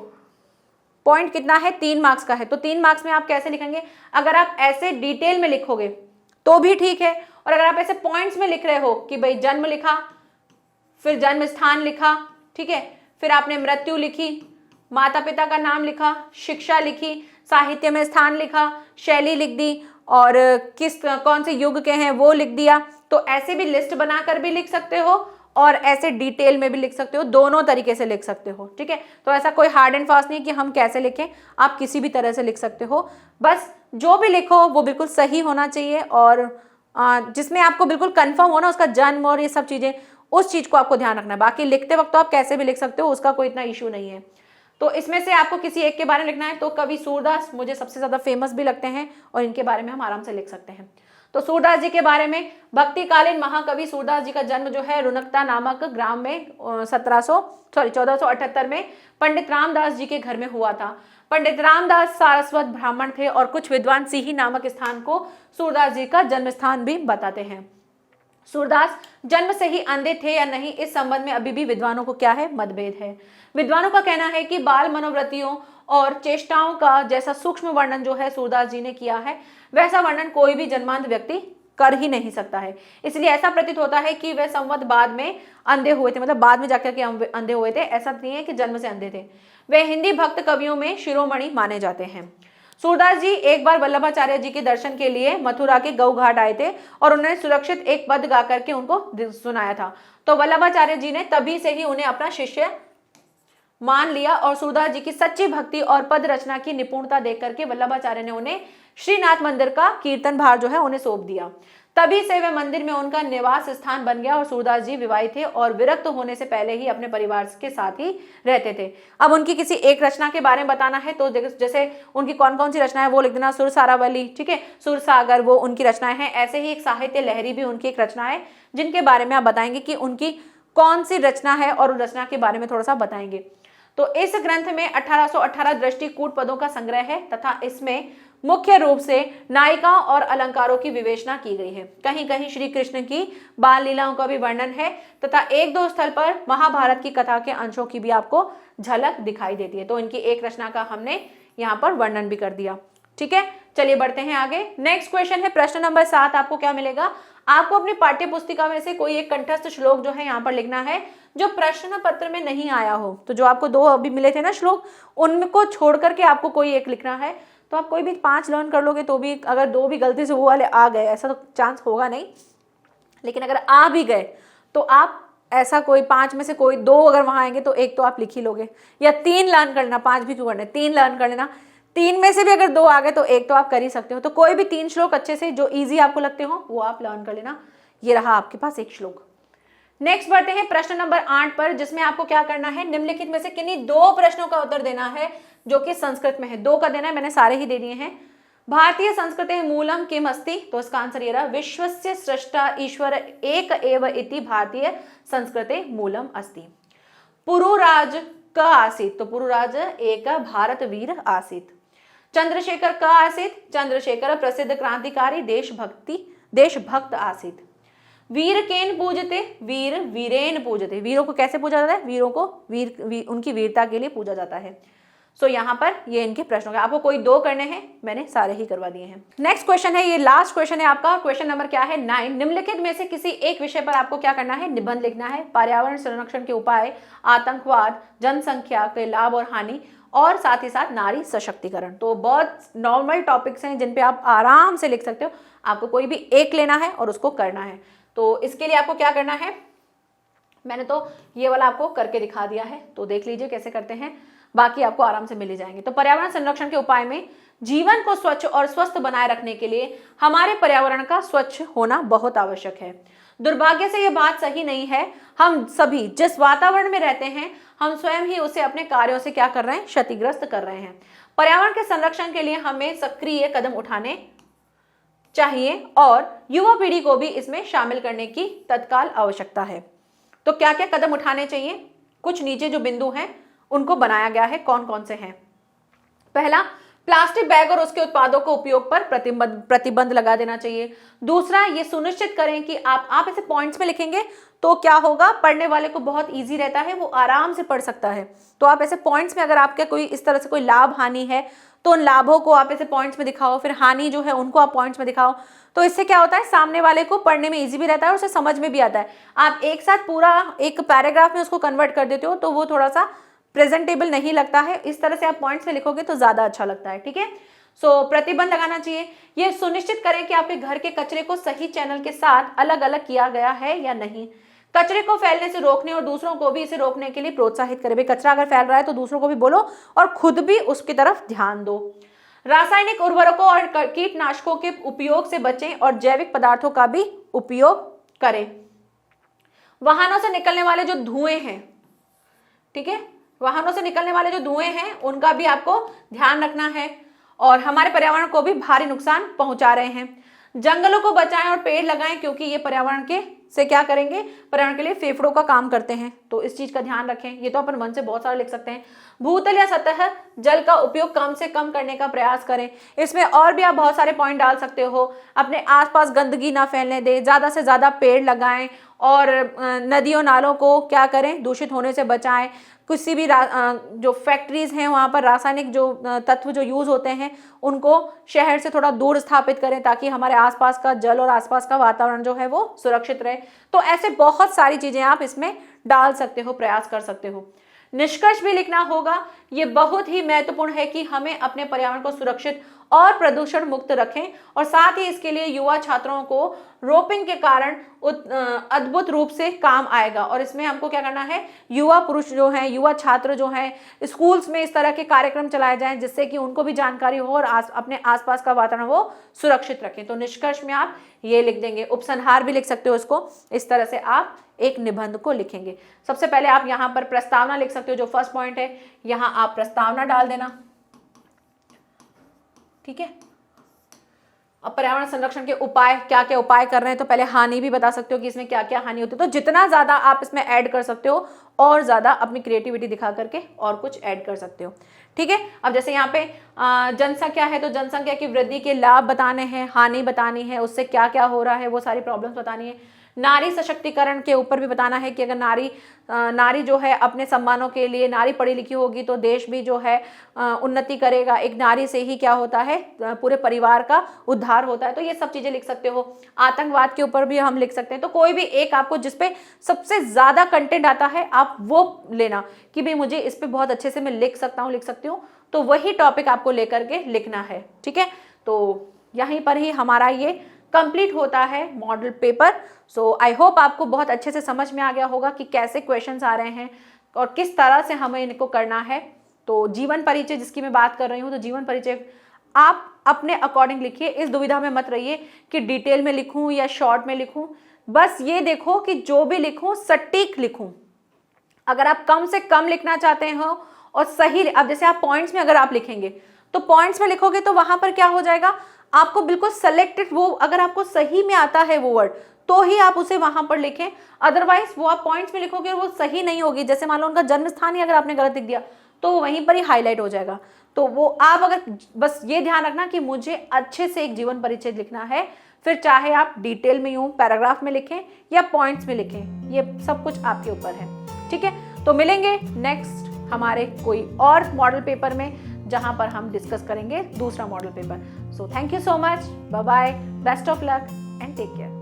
पॉइंट कितना है, 3 मार्क्स का है, तो 3 मार्क्स में आप कैसे लिखेंगे? अगर आप ऐसे डिटेल में लिखोगे तो भी ठीक है, और अगर आप ऐसे पॉइंट्स में लिख रहे हो कि भाई जन्म लिखा, फिर जन्म स्थान लिखा, ठीक है, फिर आपने मृत्यु लिखी, माता पिता का नाम लिखा, शिक्षा लिखी, साहित्य में स्थान लिखा, शैली लिख दी, और कौन से युग के हैं वो लिख दिया, तो ऐसे भी लिस्ट बनाकर भी लिख सकते हो और ऐसे डिटेल में भी लिख सकते हो, दोनों तरीके से लिख सकते हो, ठीक है। तो ऐसा कोई हार्ड एंड फास्ट नहीं कि हम कैसे लिखें, आप किसी भी तरह से लिख सकते हो, बस जो भी लिखो वो बिल्कुल सही होना चाहिए, और जिसमें आपको बिल्कुल कंफर्म हो ना उसका जन्म और ये सब चीज़ें, उस चीज़ को आपको ध्यान रखना है। बाकी लिखते वक्त तो आप कैसे भी लिख सकते हो, उसका कोई इतना इशू नहीं है। तो इसमें से आपको किसी एक के बारे में लिखना है, तो कवि सूरदास मुझे सबसे ज़्यादा फेमस भी लगते हैं और इनके बारे में हम आराम से लिख सकते हैं। तो सूरदास जी के बारे में, भक्तिकालीन महाकवि सूरदास जी का जन्म जो है रुनकता नामक ग्राम में 1478 में पंडित रामदास जी के घर में हुआ था। पंडित रामदास सारस्वत ब्राह्मण थे और कुछ विद्वान सिही नामक स्थान को सूरदास जी का जन्म स्थान भी बताते हैं। सूरदास जन्म से ही अंधे थे या नहीं, इस संबंध में अभी भी विद्वानों को क्या है, मतभेद है। विद्वानों का कहना है कि बाल मनोवृत्तियों और चेष्टाओं का जैसा सूक्ष्म वर्णन जो है सूरदास जी ने किया है, वैसा वर्णन कोई भी जन्मांध व्यक्ति कर ही नहीं सकता है। इसलिए ऐसा प्रतीत होता है कि वे संवत बाद में अंधे हुए थे, मतलब बाद में जाकर के अंधे हुए थे, ऐसा नहीं है कि जन्म से अंधे थे। वे हिंदी भक्त कवियों में शिरोमणि माने जाते हैं। सूरदास जी एक बार वल्लभाचार्य जी के दर्शन के लिए मथुरा के गौ घाट आए थे और उन्होंने सुरक्षित एक पद गा करके उनको सुनाया था। तो वल्लभाचार्य जी ने तभी से ही उन्हें अपना शिष्य मान लिया और सूरदास जी की सच्ची भक्ति और पद रचना की निपुणता देख करके वल्लभाचार्य ने उन्हें श्रीनाथ मंदिर का कीर्तन भार जो है उन्हें सौंप दिया। तभी से वे मंदिर में उनका निवास स्थान बन गया और सूरदास जी विवाहित थे और विरक्त होने से पहले ही अपने परिवार के साथ ही रहते थे। अब उनकी किसी एक रचना के बारे में बताना है तो जैसे उनकी कौन कौन सी रचना है वो लिख देना, सुर सारावली, ठीक है, सुर सागर, वो उनकी रचनाएं हैं। ऐसे ही एक साहित्य लहरी भी उनकी एक रचना है जिनके बारे में आप बताएंगे कि उनकी कौन सी रचना है और उस रचना के बारे में थोड़ा सा बताएंगे। तो इस ग्रंथ में 1818 दृष्टिकूट पदों का संग्रह है तथा इसमें मुख्य रूप से नायिकाओं और अलंकारों की विवेचना की गई है। कहीं कहीं श्री कृष्ण की बाल लीलाओं का भी वर्णन है तथा एक दो स्थल पर महाभारत की कथा के अंशों की भी आपको झलक दिखाई देती है। तो इनकी एक रचना का हमने यहाँ पर वर्णन भी कर दिया, ठीक है। चलिए बढ़ते हैं आगे। नेक्स्ट क्वेश्चन है प्रश्न नंबर 7। आपको क्या मिलेगा? आपको अपनी पाठ्य पुस्तिका में से कोई एक कंठस्थ श्लोक जो है यहाँ पर लिखना है जो प्रश्न पत्र में नहीं आया हो। तो जो आपको 2 अभी मिले थे ना श्लोक, उनको छोड़ करके आपको कोई एक लिखना है। तो आप कोई भी 5 लर्न कर लोगे तो भी, अगर 2 भी गलती से वो वाले आ गए, ऐसा तो चांस होगा नहीं, लेकिन अगर आ भी गए तो आप ऐसा कोई 5 में से कोई 2 अगर वहां आएंगे तो एक तो आप लिख ही लोगे, या 3 लर्न कर लेना, 5 भी क्यों करना, 3 लर्न कर लेना। 3 में से भी अगर 2 आ गए तो एक तो आप कर ही सकते हो। तो कोई भी 3 श्लोक अच्छे से जो ईजी आपको लगते हो वो आप लर्न कर लेना। ये रहा आपके पास एक श्लोक। नेक्स्ट बढ़ते हैं प्रश्न नंबर 8 पर, जिसमें आपको क्या करना है, निम्नलिखित में से किन्हीं 2 प्रश्नों का उत्तर देना है जो कि संस्कृत में है। 2 का देना है, मैंने सारे ही दे दिए हैं। भारतीय संस्कृते मूलम किम अस्ति? तो इसका आंसर ये रहा, विश्वस्य सृष्टा ईश्वर एक एव इति भारतीय संस्कृते मूलम अस्ति। पुरुराज क आसीत? तो पुरुराज एक भारत वीर आसीत। चंद्रशेखर क आसीत? चंद्रशेखर प्रसिद्ध क्रांतिकारी देशभक्त आसीत। वीर केन पूजते? वीर वीरेन पूजते। वीरों को कैसे पूजा जाता है? वीरों को उनकी वीरता के लिए पूजा जाता है। सो यहाँ पर ये इनके प्रश्नों के, आपको कोई 2 करने हैं, मैंने सारे ही करवा दिए हैं। नेक्स्ट क्वेश्चन है, ये लास्ट क्वेश्चन है आपका। क्वेश्चन नंबर क्या है? 9। निम्नलिखित में से किसी एक विषय पर आपको क्या करना है? निबंध लिखना है। पर्यावरण संरक्षण के उपाय, आतंकवाद, जनसंख्या के लाभ और हानि, और साथ ही साथ नारी सशक्तिकरण। तो बहुत नॉर्मल टॉपिक्स हैं जिन पे आप आराम से लिख सकते हो। आपको कोई भी एक लेना है और उसको करना है। तो इसके लिए आपको क्या करना है, मैंने तो ये वाला आपको करके दिखा दिया है, तो देख लीजिए कैसे करते हैं, बाकी आपको आराम से मिल ही जाएंगे। तो पर्यावरण संरक्षण के उपाय में जीवन को स्वच्छ और स्वस्थ बनाए रखने के लिए हमारे पर्यावरण का स्वच्छ होना बहुत आवश्यक है। दुर्भाग्य से यह बात सही नहीं है। हम सभी जिस वातावरण में रहते हैं, हम स्वयं ही उसे अपने कार्यों से क्या कर रहे हैं? क्षतिग्रस्त कर रहे हैं। पर्यावरण के संरक्षण के लिए हमें सक्रिय कदम उठाने चाहिए और युवा पीढ़ी को भी इसमें शामिल करने की तत्काल आवश्यकता है। तो क्या क्या कदम उठाने चाहिए? कुछ नीचे जो बिंदु हैं उनको बनाया गया है, कौन कौन से हैं। पहला, प्लास्टिक बैग और उसके उत्पादों को उपयोग पर प्रतिबंध लगा देना चाहिए। दूसरा, ये सुनिश्चित करें कि आप ऐसे पॉइंट्स में लिखेंगे तो क्या होगा, पढ़ने वाले को बहुत इजी रहता है, वो आराम से पढ़ सकता है। तो आप ऐसे पॉइंट्स में अगर आपके कोई इस तरह से कोई लाभ हानि है तो उन लाभों को आप ऐसे पॉइंट्स में दिखाओ, फिर हानि जो है उनको आप पॉइंट्स में दिखाओ। तो इससे क्या होता है, सामने वाले को पढ़ने में इजी भी रहता है और उसे समझ में भी आता है। आप एक साथ पूरा एक पैराग्राफ में उसको कन्वर्ट कर देते हो तो वो थोड़ा सा प्रेजेंटेबल नहीं लगता है। इस तरह से आप पॉइंट्स में लिखोगे तो ज्यादा अच्छा लगता है। ठीक है, सो प्रतिबंध लगाना चाहिए। ये सुनिश्चित करें कि आपके घर के कचरे को सही चैनल के साथ अलग अलग किया गया है या नहीं। कचरे को फैलने से रोकने और दूसरों को भी इसे रोकने के लिए प्रोत्साहित करें। भाई कचरा अगर फैल रहा है तो दूसरों को भी बोलो और खुद भी उसकी तरफ ध्यान दो। रासायनिक उर्वरकों और कीटनाशकों के उपयोग से बचें और जैविक पदार्थों का भी उपयोग करें। वाहनों से निकलने वाले जो धुएं हैं, ठीक है, वाहनों से निकलने वाले जो धुएं हैं उनका भी आपको ध्यान रखना है और हमारे पर्यावरण को भी भारी नुकसान पहुंचा रहे हैं। जंगलों को बचाएं और पेड़ लगाएं क्योंकि ये पर्यावरण के से क्या करेंगे, पर्यावरण के लिए फेफड़ों का काम करते हैं। तो इस चीज का ध्यान रखें। ये तो अपन मन से बहुत सारा लिख सकते हैं। भूतल या सतह जल का उपयोग कम से कम करने का प्रयास करें। इसमें और भी आप बहुत सारे पॉइंट डाल सकते हो। अपने आसपास गंदगी ना फैलने दें, ज्यादा से ज्यादा पेड़ लगाएं और नदियों नालों को क्या करें, दूषित होने से बचाएं। किसी भी जो फैक्ट्रीज हैं वहाँ पर रासायनिक जो तत्व जो यूज होते हैं उनको शहर से थोड़ा दूर स्थापित करें ताकि हमारे आसपास का जल और आसपास का वातावरण जो है वो सुरक्षित रहे। तो ऐसे बहुत सारी चीजें आप इसमें डाल सकते हो, प्रयास कर सकते हो। निष्कर्ष भी लिखना होगा। ये बहुत ही महत्वपूर्ण है कि हमें अपने पर्यावरण को सुरक्षित और प्रदूषण मुक्त रखें और साथ ही इसके लिए युवा छात्रों को रोपिंग के कारण अद्भुत रूप से काम आएगा। और इसमें हमको क्या करना है, युवा पुरुष जो हैं, युवा छात्र जो हैं, स्कूल्स में इस तरह के कार्यक्रम चलाए जाएं जिससे कि उनको भी जानकारी हो और अपने आसपास का वातावरण वो सुरक्षित रखें। तो निष्कर्ष में आप ये लिख देंगे। उपसंहार भी लिख सकते हो इसको। इस तरह से आप एक निबंध को लिखेंगे। सबसे पहले आप यहाँ पर प्रस्तावना लिख सकते हो। जो फर्स्ट पॉइंट है यहाँ आप प्रस्तावना डाल देना। ठीक है, अब पर्यावरण संरक्षण के उपाय, क्या क्या उपाय कर रहे हैं, तो पहले हानि भी बता सकते हो कि इसमें क्या क्या हानि होती है। तो जितना ज्यादा आप इसमें ऐड कर सकते हो और ज्यादा अपनी क्रिएटिविटी दिखा करके और कुछ ऐड कर सकते हो। ठीक है, अब जैसे यहाँ पे जनसंख्या है तो जनसंख्या की वृद्धि के लाभ बताने हैं, हानि बतानी है, उससे क्या क्या हो रहा है वो सारी प्रॉब्लम्स बतानी है। नारी सशक्तिकरण के ऊपर भी बताना है कि अगर नारी जो है अपने सम्मानों के लिए, नारी पढ़ी लिखी होगी तो देश भी जो है उन्नति करेगा। एक नारी से ही क्या होता है, पूरे परिवार का उद्धार होता है। तो ये सब चीजें लिख सकते हो। आतंकवाद के ऊपर भी हम लिख सकते हैं। तो कोई भी एक आपको जिसपे सबसे ज्यादा कंटेंट आता है आप वो लेना कि भाई मुझे इस पे बहुत अच्छे से मैं लिख सकता हूँ, लिख सकती हूँ। तो वही टॉपिक आपको लेकर के लिखना है। ठीक है, तो यहीं पर ही हमारा ये कंप्लीट होता है model paper. So I hope आपको बहुत अच्छे से समझ में आ गया होगा कि कैसे क्वेश्चंस आ रहे हैं और किस तरह से हमें इनको करना है। तो जीवन परिचय जिसकी मैं बात कर रही हूँ, तो जीवन परिचय आप अपने अकॉर्डिंग लिखिए। इस दुविधा में मत रहिए कि डिटेल में लिखूं या शॉर्ट में लिखूं। बस ये देखो कि जो भी लिखूं सटीक लिखूं। अगर आप कम से कम लिखना चाहते हो और सही, अब जैसे आप पॉइंट्स में अगर आप लिखेंगे तो पॉइंट्स में लिखोगे तो वहां पर क्या हो जाएगा, आपको बिल्कुल सेलेक्टेड वो, अगर आपको सही में आता है वो वर्ड तो ही आप उसे वहां पर लिखें। अदरवाइज वो आप पॉइंट्स में लिखोगे और वो सही नहीं होगी। जैसे मान लो उनका जन्म स्थान ही अगर आपने गलत लिख दिया तो वहीं पर ही हाईलाइट हो जाएगा। तो वो आप अगर बस ये ध्यान रखना कि मुझे अच्छे से एक जीवन परिचय लिखना है, फिर चाहे आप डिटेल में यूं पैराग्राफ में लिखें या पॉइंट्स में लिखें, ये सब कुछ आपके ऊपर है। ठीक है, तो मिलेंगे नेक्स्ट हमारे कोई और मॉडल पेपर में जहां पर हम डिस्कस करेंगे दूसरा model paper. So thank you so much, bye bye, best of luck and take care.